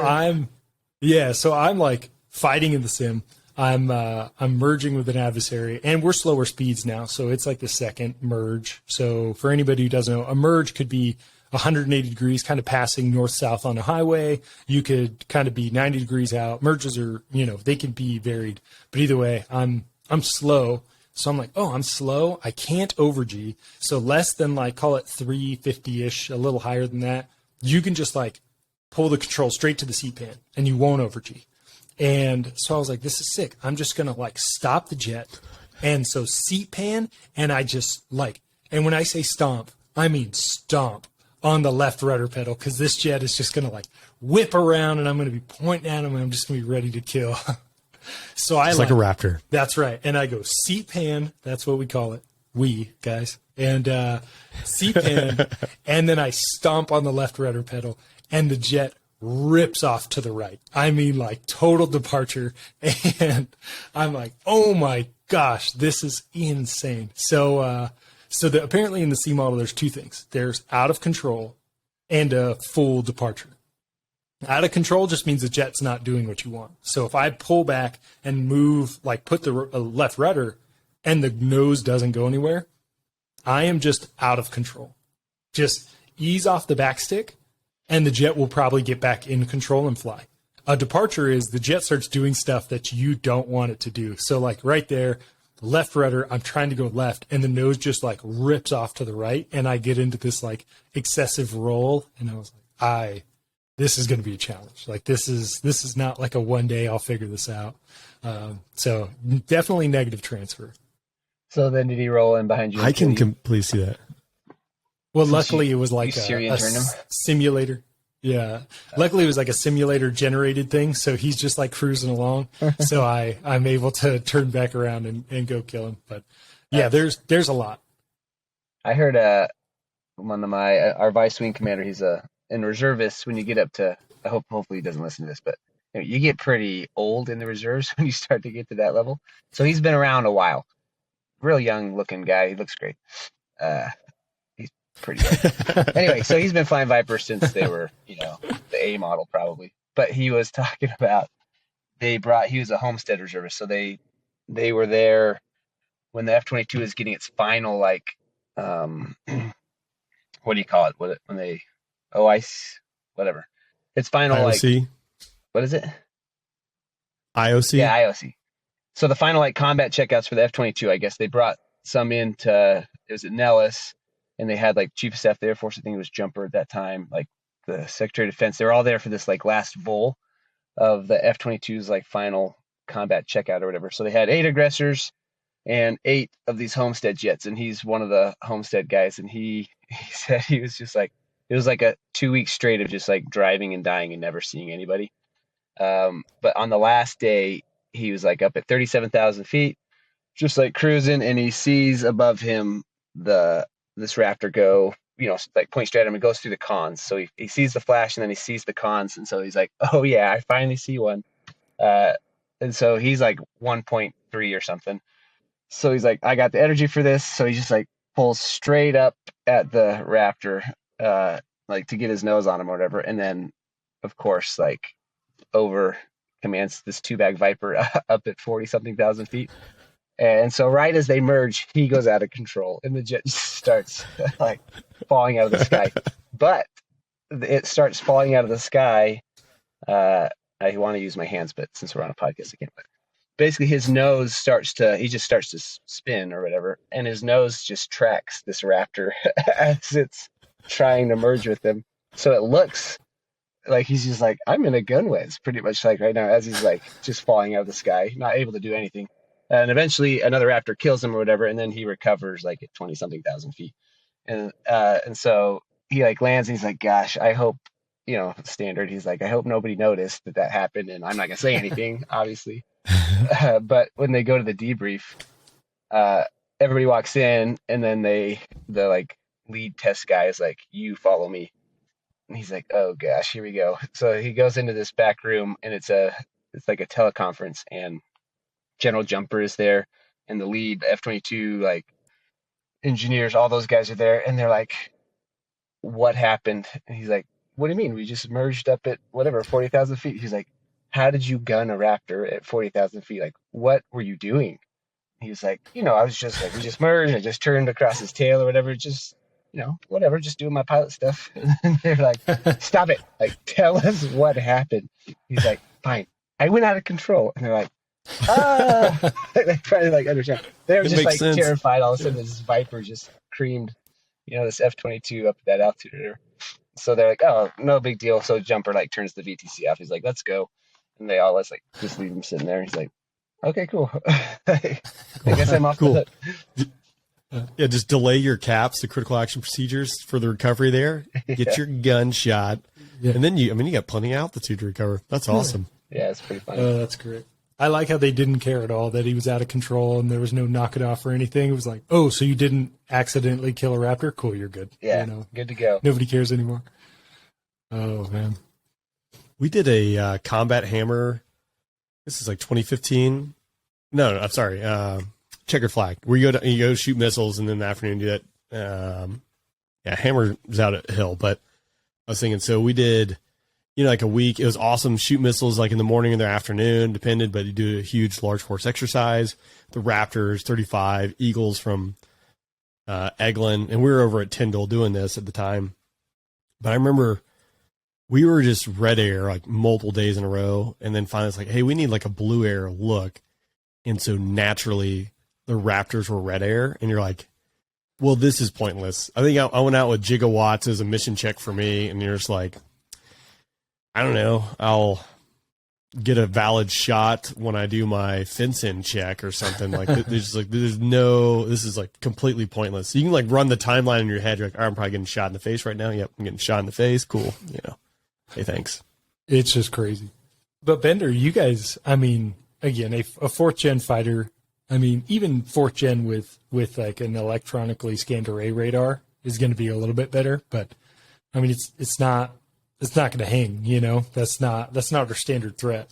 I'm like fighting in the sim. I'm merging with an adversary, and we're slower speeds now, so it's like the second merge. So for anybody who doesn't know, a merge could be 180 degrees, kind of passing north-south on a highway. You could kind of be 90 degrees out. Merges are, they can be varied. But either way, I'm slow. So I'm like, oh, I'm slow. I can't over G. So less than like, call it 350-ish, a little higher than that. You can just like pull the control straight to the seat pan and you won't over G. And so I was like, this is sick. I'm just going to like stop the jet. And so seat pan, and I just like, and when I say stomp, I mean stomp on the left rudder pedal, because this jet is just going to like whip around and I'm going to be pointing at him and I'm just going to be ready to kill. So it's like a Raptor. That's right. And I go seat pan. That's what we call it. We guys. And seat pan. And then I stomp on the left rudder pedal and the jet rips off to the right. I mean, like total departure. And I'm like, oh my gosh, this is insane. So apparently in the C model, there's two things. There's out of control and a full departure. Out of control just means the jet's not doing what you want. So if I pull back and move, like put the left rudder and the nose doesn't go anywhere, I am just out of control. Just ease off the back stick and the jet will probably get back in control and fly. A departure is the jet starts doing stuff that you don't want it to do. So like right there, left rudder, I'm trying to go left, and the nose just like rips off to the right, and I get into this like excessive roll, and I was like, this is going to be a challenge. Like this is not like a one day I'll figure this out. So definitely negative transfer. So then did he roll in behind you? I can completely see that. Well, luckily it was like a simulator. Yeah. Luckily, it was like a simulator generated thing. So he's just like cruising along. So I'm able to turn back around and go kill him. But yeah, there's a lot. I heard one of our vice wing commander, he's in reservists. When you get up to, hopefully he doesn't listen to this, but you get pretty old in the reserves when you start to get to that level. So he's been around a while. Real young looking guy. He looks great. He's pretty good. Anyway, so he's been flying Viper since they were, the A model probably. But he was talking about he was a Homestead reservist. So they were there when the F-22 is getting its final, like, what do you call it? When they, whatever. Its final, IOC? like, what is it? IOC? Yeah, IOC. So the final, like, combat checkouts for the F-22, I guess they brought some it was at Nellis, and they had, like, Chief of Staff of the Air Force, I think it was Jumper at that time, like, the Secretary of Defense. They were all there for this, like, last vol of the F-22's, like, final combat checkout or whatever. So they had 8 aggressors and 8 of these Homestead jets, and he's one of the Homestead guys, and he said he was just like, it was like a 2 week straight of just like driving and dying and never seeing anybody. But on the last day, he was like up at 37,000 feet, just like cruising, and he sees above him this Raptor go, like point straight at him and goes through the cons. So he sees the flash and then he sees the cons, and so he's like, oh yeah, I finally see one. And so he's like 1.3 or something. So he's like, I got the energy for this. So he just like pulls straight up at the Raptor, like to get his nose on him or whatever. And then, of course, like commands this 2-bag Viper up at 40-something thousand feet. And so right as they merge, he goes out of control and the jet just starts like falling out of the sky. But it starts falling out of the sky. I want to use my hands, but since we're on a podcast, I can't. But basically, his nose starts to spin or whatever, and his nose just tracks this Raptor as it's trying to merge with him. So it looks like he's just like, I'm in a gun whiz, pretty much like right now, as he's like just falling out of the sky, not able to do anything. And eventually another Raptor kills him or whatever, and then he recovers like at 20-something thousand feet. And so he like lands and he's like, gosh, I hope, standard. He's like, I hope nobody noticed that happened, and I'm not going to say anything, obviously. But when they go to the debrief, everybody walks in, and then the like lead test guy is like, you follow me. And he's like, oh gosh, here we go. So he goes into this back room, and it's like a teleconference, and General Jumper is there, and the lead F-22 like engineers, all those guys are there, and they're like, what happened? And he's like, what do you mean? We just merged up at whatever, 40,000 feet. He's like, how did you gun a Raptor at 40,000 feet? Like, what were you doing? He was like, I was just like, we just merged. I just turned across his tail or whatever. Just, whatever, just doing my pilot stuff. And they're like, stop it. Like, tell us what happened. He's like, fine. I went out of control. And they're like, they try to like understand. They were just like sense. Terrified. All of a sudden, this Viper just creamed, this F-22 up at that altitude or whatever. So they're like, oh, no big deal. So Jumper like turns the VTC off. He's like, let's go. And they all like just leave him sitting there. He's like, okay, cool. I guess I'm off the hook. Yeah, just delay your caps, the critical action procedures for the recovery there. Get your gun shot. Yeah. And then you got plenty of altitude to recover. That's awesome. Yeah, it's pretty funny. Oh, that's great. I like how they didn't care at all that he was out of control and there was no knock it off or anything. It was like, oh, so you didn't accidentally kill a Raptor? Cool, you're good. Yeah, good to go. Nobody cares anymore. Oh, man. We did a combat hammer. This is like 2015. No, I'm sorry. Checkered flag. Where you go shoot missiles and then in the afternoon do that. Hammer's out at Hill. But I was thinking, so we did, like a week. It was awesome. Shoot missiles like in the morning and the afternoon, depended. But you do a huge large force exercise. The Raptors, 35 Eagles from Eglin, and we were over at Tyndall doing this at the time. But I remember we were just red air like multiple days in a row, and then finally it's like, hey, we need like a blue air look. And so naturally the Raptors were red air, and you're like, well, this is pointless. I think I went out with gigawatts as a mission check for me, and you're just like, I don't know, I'll get a valid shot when I do my fence-in check or something. Like this is like completely pointless. You can like run the timeline in your head. You're like, I'm probably getting shot in the face right now. Yep, I'm getting shot in the face. Cool, Hey, thanks. It's just crazy. But Bender, you guys, I mean, again, a 4th gen fighter, I mean, even 4th gen with like an electronically scanned array radar is going to be a little bit better, but I mean, it's not going to hang, you know, that's not our standard threat.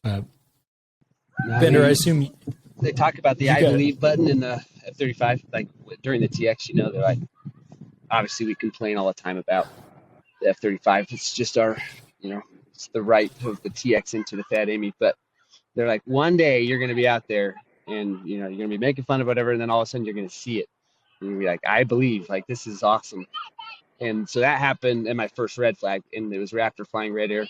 Bender, I assume they talk about the I believe button in the F-35, like during the TX, you know, they're like, obviously we complain all the time about the F-35. It's just our, you know, it's the right of the TX into the Fat Amy, but they're like, one day you're going to be out there and, you know, you're going to be making fun of whatever. And then all of a sudden you're going to see it. And you'll be like, I believe, like, this is awesome. And so that happened in my first red flag, and it was Raptor flying red air.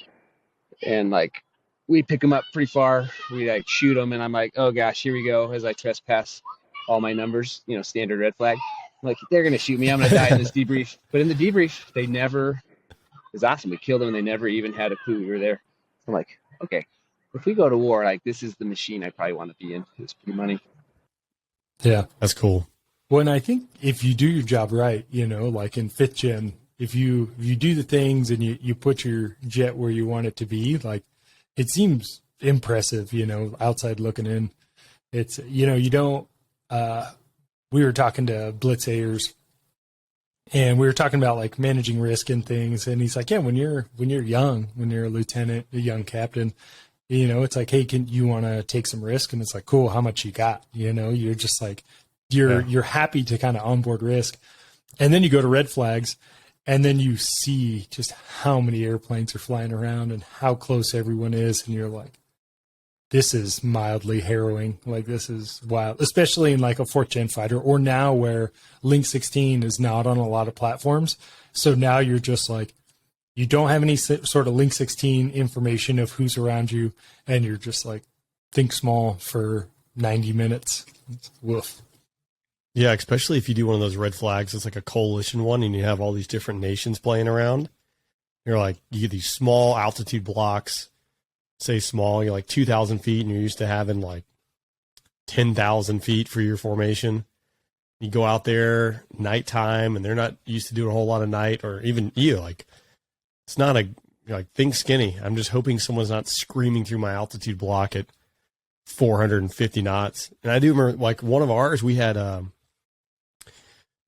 And like, we pick them up pretty far. We like shoot them, and I'm like, oh gosh, here we go. As I trespass all my numbers, you know, standard red flag. I'm like, they're going to shoot me. I'm going to die in this debrief. But in the debrief, they never, it was awesome. We killed them, and they never even had a clue we were there. I'm like, okay, if we go to war, like, this is the machine I probably want to be in. It's pretty money. Yeah. That's cool. Well, and I think if you do your job right, you know, like in 5th gen, if you do the things and you put your jet where you want it to be, like, it seems impressive, you know, outside looking in. It's, you know, you don't, we were talking to Blitz Ayers, and we were talking about like managing risk and things. And he's like, yeah, when you're young, when you're a lieutenant, a young captain, you know, it's like, hey, can you want to take some risk? And it's like, cool, how much you got? You know, you're just like, you're happy to kind of onboard risk. And then you go to red flags, and then you see just how many airplanes are flying around and how close everyone is. And you're like, this is mildly harrowing. Like, this is wild, especially in like a 4th gen fighter, or now where Link 16 is not on a lot of platforms. So now you're just like, you don't have any sort of Link 16 information of who's around you. And you're just like, think small for 90 minutes. Woof. Yeah, especially if you do one of those red flags, it's like a coalition one, and you have all these different nations playing around. You're like, you get these small altitude blocks, say small, you're like 2,000 feet, and you're used to having like 10,000 feet for your formation. You go out there nighttime, and they're not used to doing a whole lot of night, or even you, like, it's not a, like, think skinny. I'm just hoping someone's not screaming through my altitude block at 450 knots. And I do remember, like, one of ours, we had,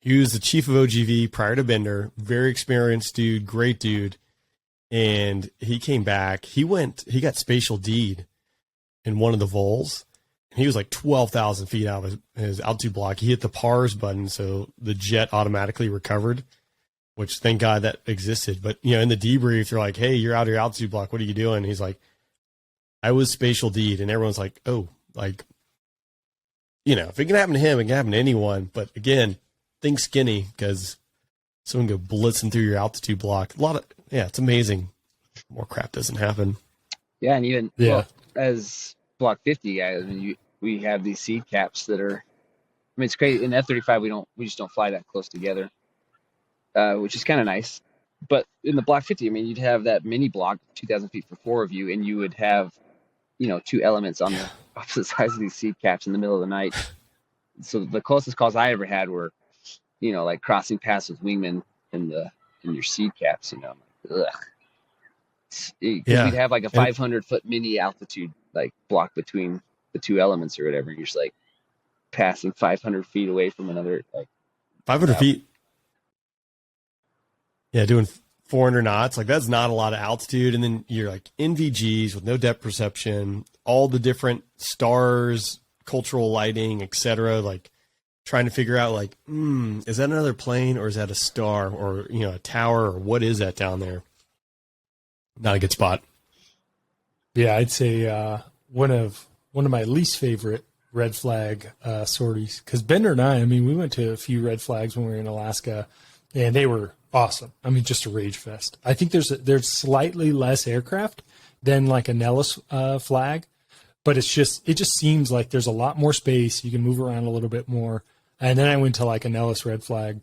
he was the chief of OGV prior to Bender, very experienced dude, great dude. And he came back. He got spatial D'd in one of the vols, and he was like 12,000 feet out of his altitude block. He hit the PARS button, so the jet automatically recovered, which thank God that existed. But, you know, in the debrief, they're like, hey, you're out of your altitude block. What are you doing? And he's like, I was spatial D'd. And everyone's like, oh, like, you know, if it can happen to him, it can happen to anyone. But again, think skinny, because someone go blitzing through your altitude block. It's amazing. More crap doesn't happen. Yeah, and even well, as Block 50 guys, I mean, we have these seed caps that are, I mean, it's crazy. In F-35, we just don't fly that close together, which is kind of nice. But in the Block 50, I mean, you'd have that mini block, 2,000 feet for 4 of you, and you would have, you know, 2 elements on the opposite sides of these seed caps in the middle of the night. So the closest calls I ever had were, you know, like crossing paths with wingmen in your seed caps, you know. Ugh. We'd have like a 500-foot mini altitude like block between the 2 elements or whatever. And you're just like passing 500 feet away from another, like 500 feet. Yeah, doing 400 knots. Like, that's not a lot of altitude. And then you're like in VGs with no depth perception, all the different stars, cultural lighting, etc. Like, trying to figure out, like, is that another plane, or is that a star, or, you know, a tower, or what is that down there? Not a good spot. Yeah, I'd say one of my least favorite red flag sorties, because Bender and I mean, we went to a few red flags when we were in Alaska, and they were awesome. I mean, just a rage fest. I think there's slightly less aircraft than like a Nellis flag, but it just seems like there's a lot more space. You can move around a little bit more. And then I went to like a Nellis red flag,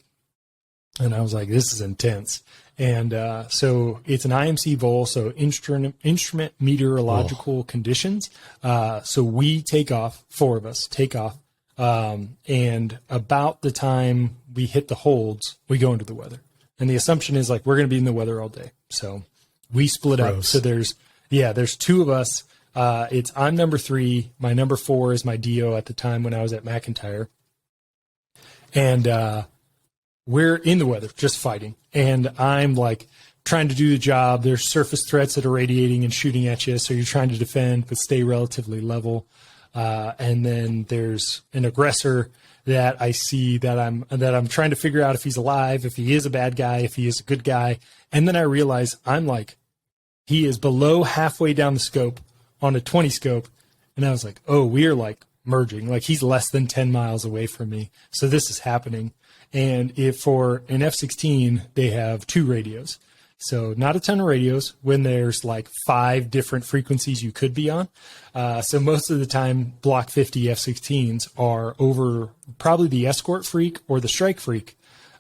and I was like, this is intense. And so it's an IMC vol, so instrument meteorological conditions. So we take off, 4 of us take off. And about the time we hit the holds, we go into the weather. And the assumption is like, we're going to be in the weather all day. So we split up. So there's two of us. I'm number 3. My number 4 is my DO at the time when I was at McIntyre. And we're in the weather, just fighting. And I'm like trying to do the job. There's surface threats that are radiating and shooting at you. So you're trying to defend, but stay relatively level. And then there's an aggressor that I see that I'm trying to figure out if he's alive, if he is a bad guy, if he is a good guy. And then I realize he is below halfway down the scope on a 20 scope. And I was like, oh, we are like merging. Like he's less than 10 miles away from me. So this is happening. And if for an F-16, they have 2 radios. So not a ton of radios when there's like 5 different frequencies you could be on. So most of the time, Block 50 F-16s are over probably the escort freak or the strike freak.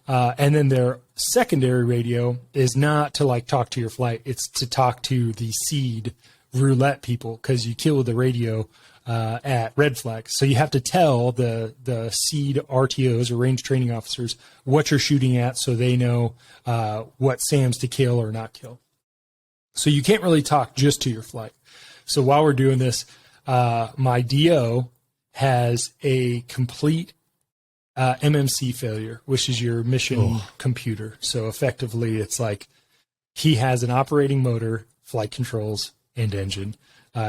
And then their secondary radio is not to like talk to your flight. It's to talk to the seed roulette people because you kill the radio at red flag. So you have to tell the seed RTOs or range training officers what you're shooting at so they know what SAMs to kill or not kill. So you can't really talk just to your flight. So while we're doing this, my DO has a complete MMC failure, which is your mission computer. So effectively, it's like he has an operating motor, flight controls, and engine.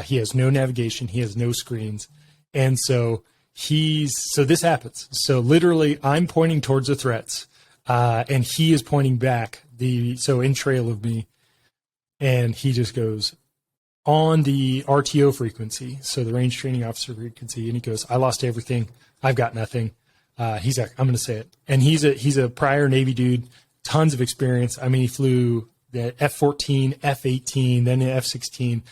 He has no navigation. He has no screens. And so this happens. So literally I'm pointing towards the threats, and he is pointing back in trail of me. And he just goes on the RTO frequency. So the range training officer frequency. And he goes, I lost everything. I've got nothing. He's like, I'm going to say it. And he's a prior Navy dude, tons of experience. I mean, he flew the F-14, F-18, then the F-16,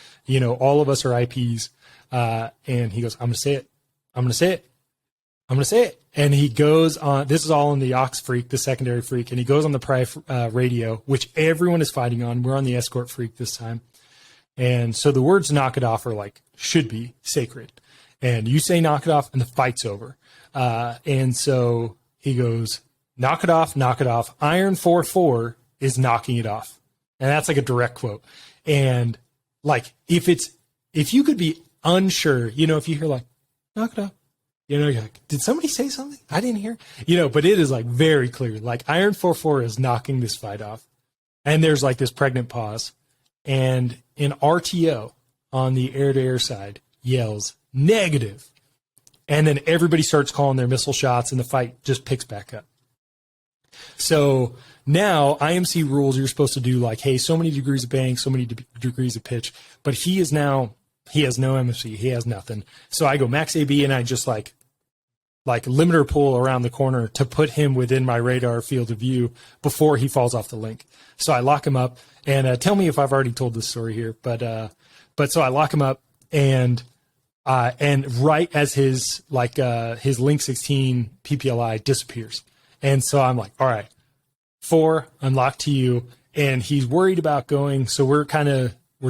all of us are IPs. And he goes, I'm going to say it. I'm going to say it. I'm going to say it. And he goes on, this is all in the aux freak, the secondary freak. And he goes on the pri radio, which everyone is fighting on. We're on the escort freak this time. And so the words knock it off are like, should be sacred. And you say knock it off and the fight's over. And so he goes, knock it off, knock it off. Iron 4-4 is knocking it off. And that's like a direct quote. And like, if you could be unsure, if you hear like, knock it off, you're like, did somebody say something? I didn't hear, but it is like very clear. Like Iron 4-4 is knocking this fight off. And there's like this pregnant pause. And an RTO on the air-to-air side yells negative. And then everybody starts calling their missile shots and the fight just picks back up. So now IMC rules, you're supposed to do like, hey, so many degrees of bank, so many degrees of pitch, but he has no MFC. He has nothing. So I go max AB and I just like limiter pull around the corner to put him within my radar field of view before he falls off the link. So I lock him up and tell me if I've already told this story here, but so I lock him up and right as his Link 16 PPLI disappears. And so I'm like, all right, 4, I'm locked to you. And he's worried about going. So we're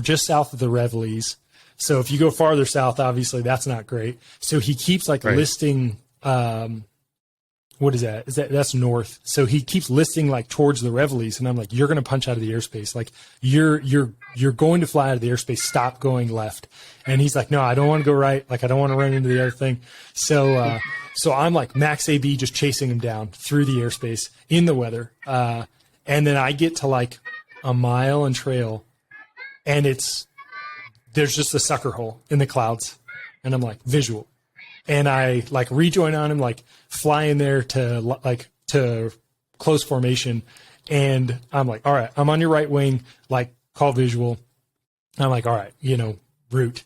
just south of the Reveilles. So if you go farther south, obviously that's not great. So he keeps listing, what is that? That's north. So he keeps listing like towards the Reveilles. And I'm like, you're going to punch out of the airspace. Like you're going to fly out of the airspace. Stop going left. And he's like, no, I don't want to go right. Like, I don't want to run into the other thing. So I'm like max AB, just chasing him down through the airspace in the weather. And then I get to like a mile and trail and there's just a sucker hole in the clouds. And I'm like visual. And I like rejoin on him, like fly in there to close formation. And I'm like, all right, I'm on your right wing, like call visual. I'm like, all right, route.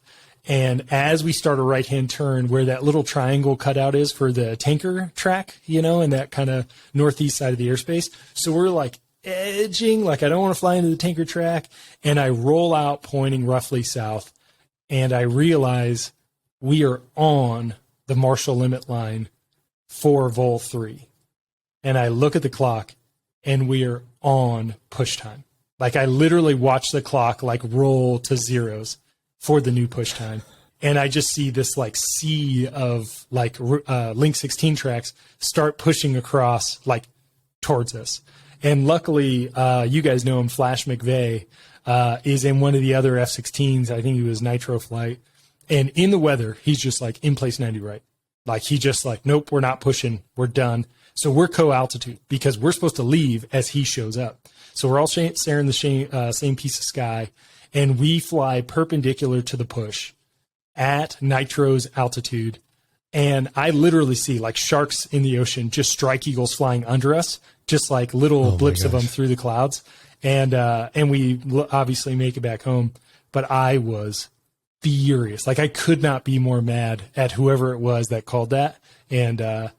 And as we start a right-hand turn where that little triangle cutout is for the tanker track, and that kind of northeast side of the airspace. So we're like edging, like I don't want to fly into the tanker track. And I roll out pointing roughly south. And I realize we are on the Marshall limit line for Vol 3. And I look at the clock and we are on push time. Like I literally watch the clock like roll to zeros for the new push time. And I just see this like sea of like Link 16 tracks start pushing across like towards us. And luckily, you guys know him, Flash McVeigh, is in one of the other F-16s. I think he was Nitro Flight. And in the weather, he's just like in place 90 right. Like he just like, nope, we're not pushing. We're done. So we're co-altitude because we're supposed to leave as he shows up. So we're all sharing the same piece of sky. And we fly perpendicular to the push at Nitro's altitude. And I literally see like sharks in the ocean, just strike eagles flying under us, just like little blips of them through the clouds. And we obviously make it back home. But I was furious. Like I could not be more mad at whoever it was that called that. And the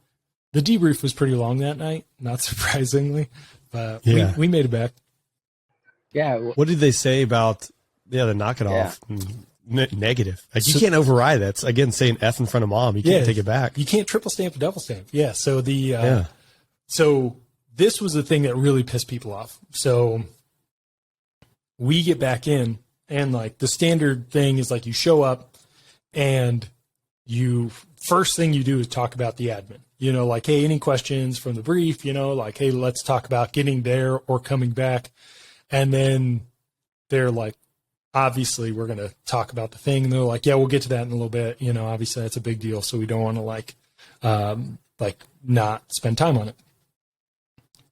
debrief was pretty long that night, not surprisingly. But we made it back. Yeah. What did they say about the knock it off? Negative. Like you can't override that. It's again saying F in front of mom. You can't take it back. You can't triple stamp a double stamp. Yeah. So so this was the thing that really pissed people off. So we get back in, and like the standard thing is like you show up and first thing you do is talk about the admin. Like, hey, any questions from the brief? Like, hey, let's talk about getting there or coming back. And then they're like, obviously, we're going to talk about the thing. And they're like, yeah, we'll get to that in a little bit. Obviously, that's a big deal. So we don't want to not spend time on it.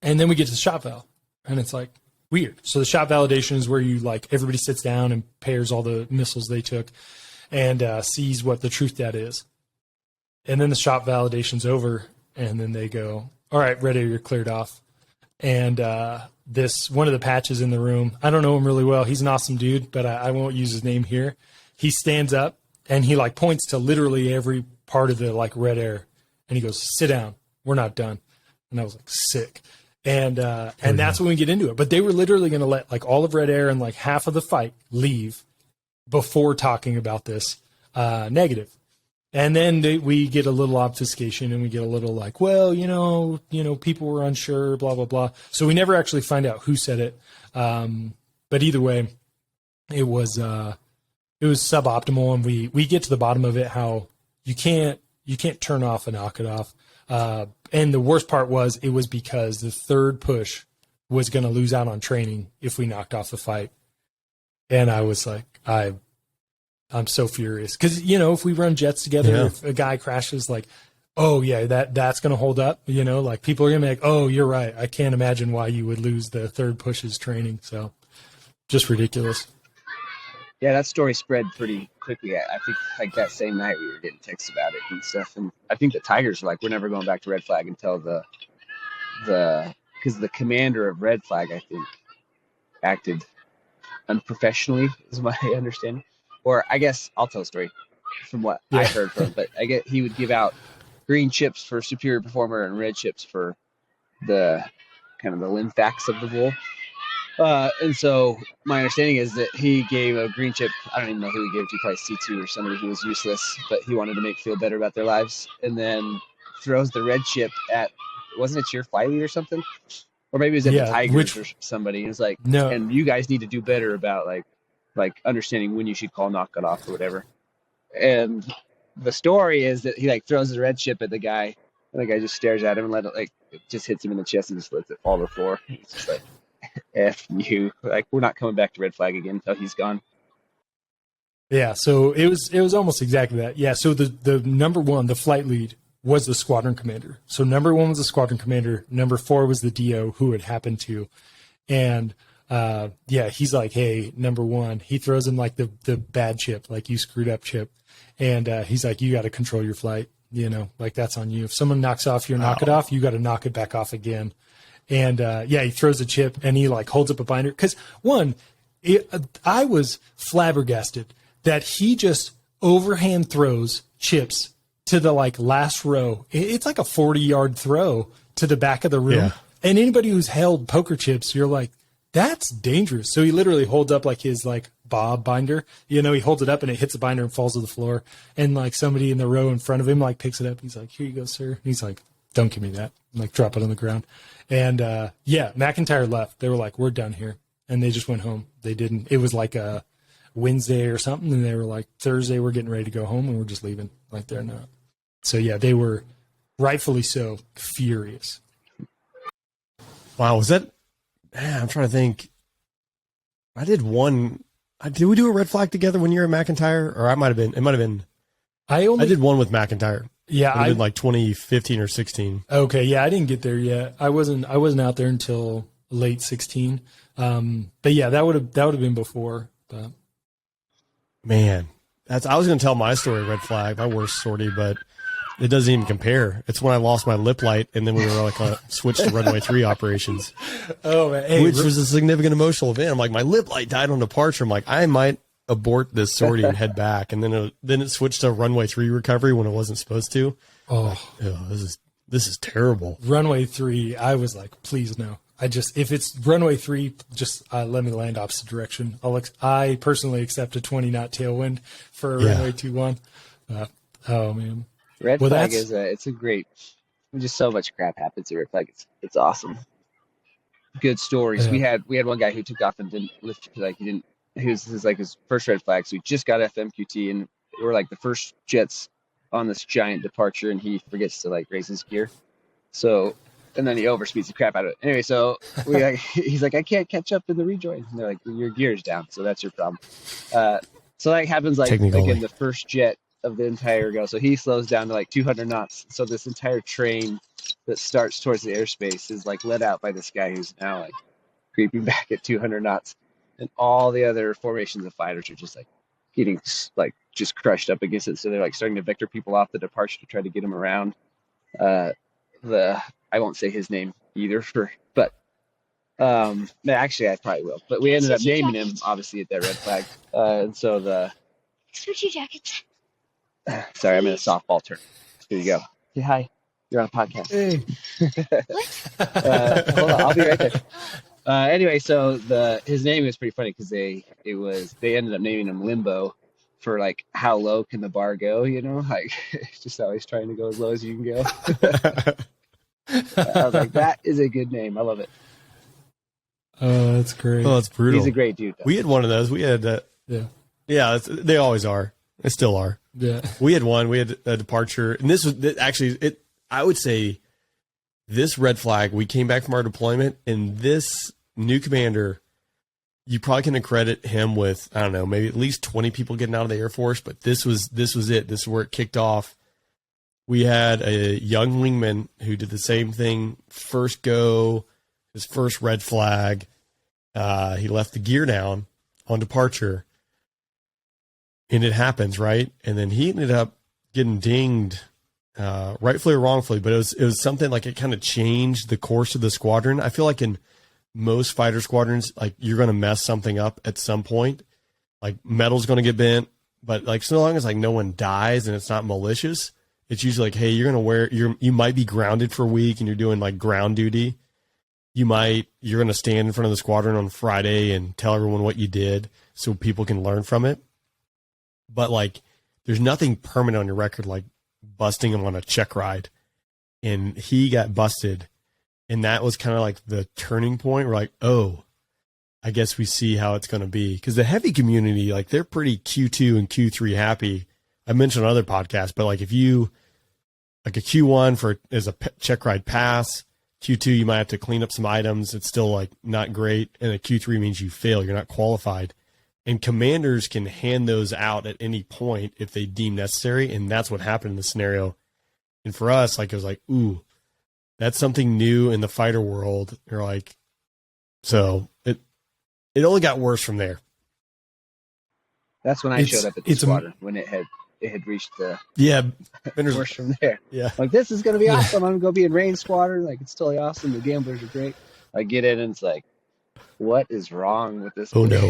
And then we get to the shop val, and it's like weird. So the shop validation is where you like everybody sits down and pairs all the missiles they took and sees what the truth data is. And then the shop validation's over, and then they go, all right, ready, you're cleared off. And one of the patches in the room, I don't know him really well. He's an awesome dude, but I won't use his name here. He stands up and he like points to literally every part of the like red air, and he goes, sit down. We're not done. And I was like, sick. And that's when we get into it. But they were literally going to let like all of red air and like half of the fight leave before talking about this negative. And then we get a little obfuscation, and we get a little like, well, people were unsure, blah, blah, blah. So we never actually find out who said it. But either way, it was suboptimal. And we get to the bottom of it, how you can't turn off and knock it off. And the worst part was it was because the third push was going to lose out on training if we knocked off the fight. And I was like, I'm so furious because, if we run jets together, if a guy crashes, like, oh yeah, that's going to hold up, like people are going to be like, oh, you're right. I can't imagine why you would lose the third push's training. So just ridiculous. Yeah. That story spread pretty quickly. I think like that same night we were getting texts about it and stuff. And I think the Tigers were like, we're never going back to Red Flag until because the commander of Red Flag, I think, acted unprofessionally is my understanding. Or I guess I'll tell a story from what I heard from, but I get he would give out green chips for superior performer and red chips for the kind of the Linfax of the bull. And so my understanding is that he gave a green chip. I don't even know who he gave it to, probably C2 or somebody who was useless, but he wanted to make feel better about their lives. And then throws the red chip at, wasn't it your flight lead or something? Or maybe it was at the Tigers or somebody. And it's like, no. And you guys need to do better about like understanding when you should call knock it off or whatever. And the story is that he like throws his red chip at the guy, and the guy just stares at him and it just hits him in the chest and just lets it fall to the floor. It's just like, F you. Like, we're not coming back to Red Flag again until he's gone. Yeah, so it was almost exactly that. Yeah, so the number one, the flight lead, was the squadron commander. So number one was the squadron commander. Number 4 was the DO, who it happened to. And he's like, hey, number 1, he throws him like the bad chip, like you screwed up chip. And he's like, you got to control your flight, like that's on you. If someone knocks off your knock it off, you got to knock it back off again. And he throws a chip and he like holds up a binder. Because I was flabbergasted that he just overhand throws chips to the like last row. It's like a 40-yard throw to the back of the room. Yeah. And anybody who's held poker chips, you're like, that's dangerous. So he literally holds up like his like bob binder. He holds it up and it hits the binder and falls to the floor. And like somebody in the row in front of him like picks it up. He's like, here you go, sir. And he's like, don't give me that. And, like drop it on the ground. And McIntyre left. They were like, we're done here. And they just went home. They didn't. It was like a Wednesday or something. And they were like, Thursday, we're getting ready to go home and we're just leaving. Like they're not. So yeah, they were rightfully so furious. Wow. Was that Man, I'm trying to think. I did one. Did we do a red flag together when you were at McIntyre? Or it might have been. I did one with McIntyre. Yeah. I did like 2015 or 16. Okay. Yeah. I didn't get there yet. I wasn't out there until late 16. But yeah, that would have been before. But man, I was going to tell my story, red flag, my worst sortie, but it doesn't even compare. It's when I lost my lip light, and then we were like switched to runway 3 operations. Oh man, hey, which was a significant emotional event. I'm like, my lip light died on departure. I'm like, I might abort this sortie and head back, and then it switched to runway 3 recovery when it wasn't supposed to. Oh, this is terrible. Runway 3, I was like, please no. If it's runway 3, just let me land opposite direction. I personally accept a 20 knot tailwind for runway 2-1. Oh man. Red flag it's a great, just so much crap happens at red flag. It's awesome. Good stories. Yeah. We had one guy who took off and didn't lift, his first red flag. So he just got FMQT, and we're like the first jets on this giant departure, and he forgets to like raise his gear. So, and then he overspeeds the crap out of it. Anyway, so he's like, I can't catch up in the rejoin. And they're like, your gear's down, so that's your problem. So that happens like in the first jet of the entire go. So he slows down to like 200 knots. So this entire train that starts towards the airspace is like let out by this guy who's now like creeping back at 200 knots. And all the other formations of fighters are just like getting like just crushed up against it. So they're like starting to vector people off the departure to try to get them around. I won't say his name either but actually I probably will. But we ended up naming him obviously at that red flag. And so Switch your jackets. Sorry, I'm in a softball tournament. Here you go. Say hi. You're on a podcast. Hey. Hold on, I'll be right there. Anyway, so his name is pretty funny because they ended up naming him Limbo for like how low can the bar go, like just always trying to go as low as you can go. I was like, that is a good name. I love it. Oh, that's great. Oh, that's brutal. He's a great dude, though. We had one of those. We had they always are. They still are. Yeah. We had a departure, and this was actually I would say this red flag, we came back from our deployment, and this new commander, you probably can accredit him with, I don't know, maybe at least 20 people getting out of the Air Force, but this was it. This is where it kicked off. We had a young wingman who did the same thing, first go, his first red flag. He left the gear down on departure, and it happens, right? And then he ended up getting dinged, rightfully or wrongfully, but it was something like it kind of changed the course of the squadron. I feel like in most fighter squadrons, like you're going to mess something up at some point, like metal's going to get bent, but like so long as like no one dies and it's not malicious, it's usually like, hey, you're going to you might be grounded for a week and you're doing like ground duty. You're going to stand in front of the squadron on Friday and tell everyone what you did so people can learn from it. But like, there's nothing permanent on your record, like busting him on a check ride, and he got busted. And that was kind of like the turning point. We're like, oh, I guess we see how it's going to be. Cause the heavy community, like they're pretty Q2 and Q3 happy. I mentioned on other podcasts, but like if you like a Q1 is a check ride pass, Q2, you might have to clean up some items. It's still like not great. And a Q3 means you fail. You're not qualified. And commanders can hand those out at any point if they deem necessary. And that's what happened in the scenario. And for us, like, it was like, ooh, that's something new in the fighter world. You're like, so it only got worse from there. That's when I showed up at the squadron, when it had reached the worse from there. Yeah. Like, this is going to be awesome. I'm going to go be in range squadron. Like, it's totally awesome. The gamblers are great. I get in and it's like, what is wrong with this? Oh no!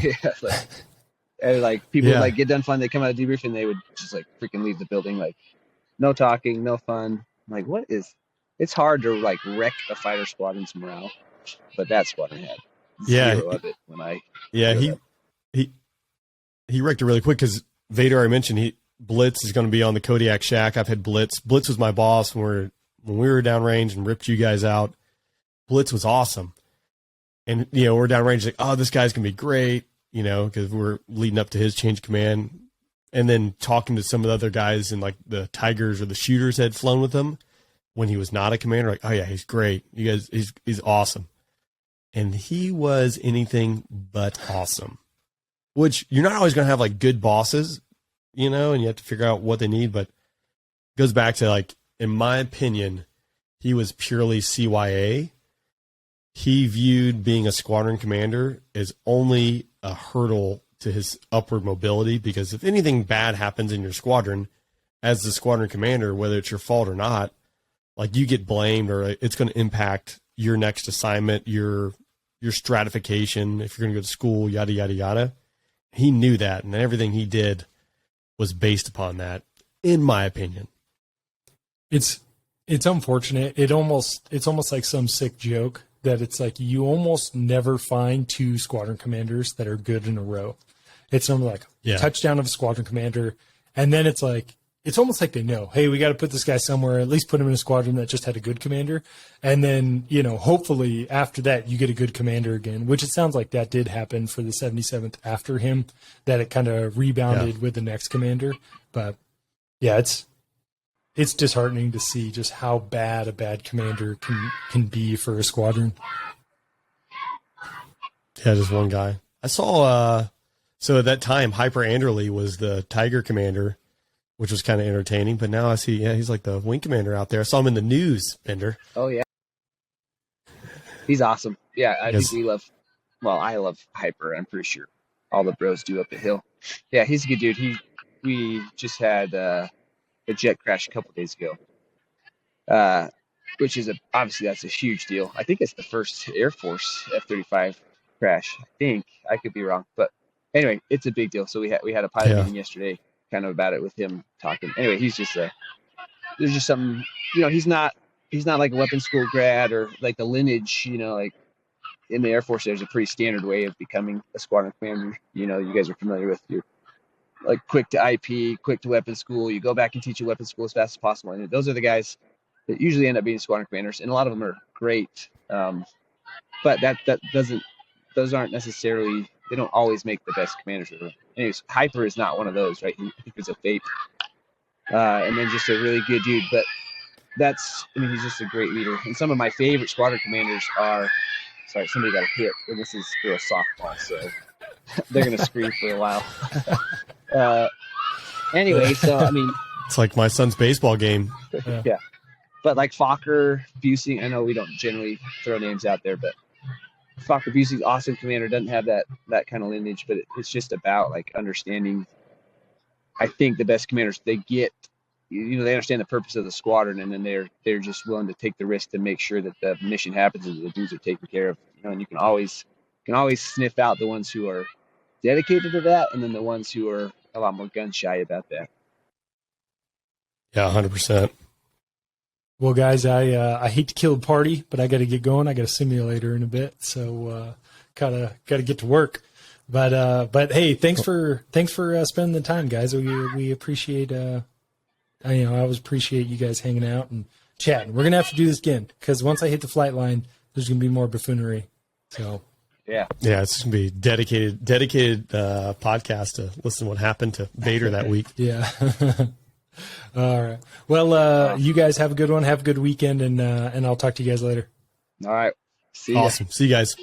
And like people like get done flying, they come out of debrief and they would just like freaking leave the building, like no talking, no fun. I'm like, what is? It's hard to like wreck a fighter squadron's morale, but that squadron had zero of it when I. Yeah, he wrecked it really quick because Vader, I mentioned, Blitz is going to be on the Kodiak Shack. I've had Blitz. Blitz was my boss when we were downrange and ripped you guys out. Blitz was awesome. And, we're downrange, like, oh, this guy's going to be great, because we're leading up to his change of command. And then talking to some of the other guys and, like, the Tigers or the shooters had flown with him when he was not a commander, like, oh, yeah, he's great. You guys, he's awesome. and he was anything but awesome. Which you're not always going to have like good bosses, you know, and you have to figure out what they need. But it goes back to like, in my opinion, he was purely CYA. He viewed being a squadron commander as only a hurdle to his upward mobility, because if anything bad happens in your squadron, as the squadron commander, whether it's your fault or not, like you get blamed, or it's going to impact your next assignment, your stratification, if you're going to go to school, yada, yada, yada. He knew that, and everything he did was based upon that, in my opinion. It's unfortunate. It's almost like some sick joke that it's like you almost never find two squadron commanders that are good in a row. It's something like touchdown of a squadron commander, and then it's like, it's almost like they know, hey, we got to put this guy somewhere, at least put him in a squadron that just had a good commander. And then, you know, hopefully after that, you get a good commander again, which it sounds like that did happen for the 77th after him, that it kind of rebounded with the next commander. But yeah, it's disheartening to see just how bad a bad commander can be for a squadron. Yeah, just one guy. I saw, so at that time, Hyper Anderley was the Tiger commander, which was kind of entertaining. But now I see, he's like the wing commander out there. I saw him in the news, Bender. Oh, yeah. He's awesome. Yeah, I think I love Hyper. I'm pretty sure all the bros do up the hill. Yeah, he's a good dude. We just had a jet crash a couple days ago, which is obviously that's a huge deal. I think it's the first Air Force F-35 crash. I think I could be wrong, but anyway, it's a big deal. So we had a pilot meeting yesterday, kind of about it with him talking. Anyway, he's just there's just something, you know, he's not like a weapons school grad or like the lineage, you know, like in the Air Force, there's a pretty standard way of becoming a squadron commander. You know, you guys are familiar with your like quick to IP, quick to weapons school. You go back and teach a weapons school as fast as possible. And those are the guys that usually end up being squadron commanders. And a lot of them are great. But those aren't necessarily, they don't always make the best commanders. Anyways, Hyper is not one of those, right? I think it's a fate. And then just a really good dude. But he's just a great leader. And some of my favorite squadron commanders are, sorry, somebody got a hit. And this is for a softball, so they're going to scream for a while. Anyway, so, I mean. It's like my son's baseball game. Yeah. But like Fokker, Busing, I know we don't generally throw names out there, but Fokker Busing's awesome commander, doesn't have that kind of lineage, but it's just about like understanding. I think the best commanders, they get, you know, they understand the purpose of the squadron, and then they're just willing to take the risk to make sure that the mission happens and the dudes are taken care of. You know, and you can always sniff out the ones who are dedicated to that, and then the ones who are a lot more gun shy about that. Yeah, 100%. Well, guys, I hate to kill the party, but I got to get going. I got a simulator in a bit, so gotta get to work. But hey, thanks for spending the time, guys. We appreciate. I always appreciate you guys hanging out and chatting. We're gonna have to do this again because once I hit the flight line, there's gonna be more buffoonery. So yeah, it's gonna be dedicated podcast to listen to what happened to Vader that week. Yeah. All right. Well, you guys have a good one. Have a good weekend, and I'll talk to you guys later. All right. See ya. Awesome. See you guys.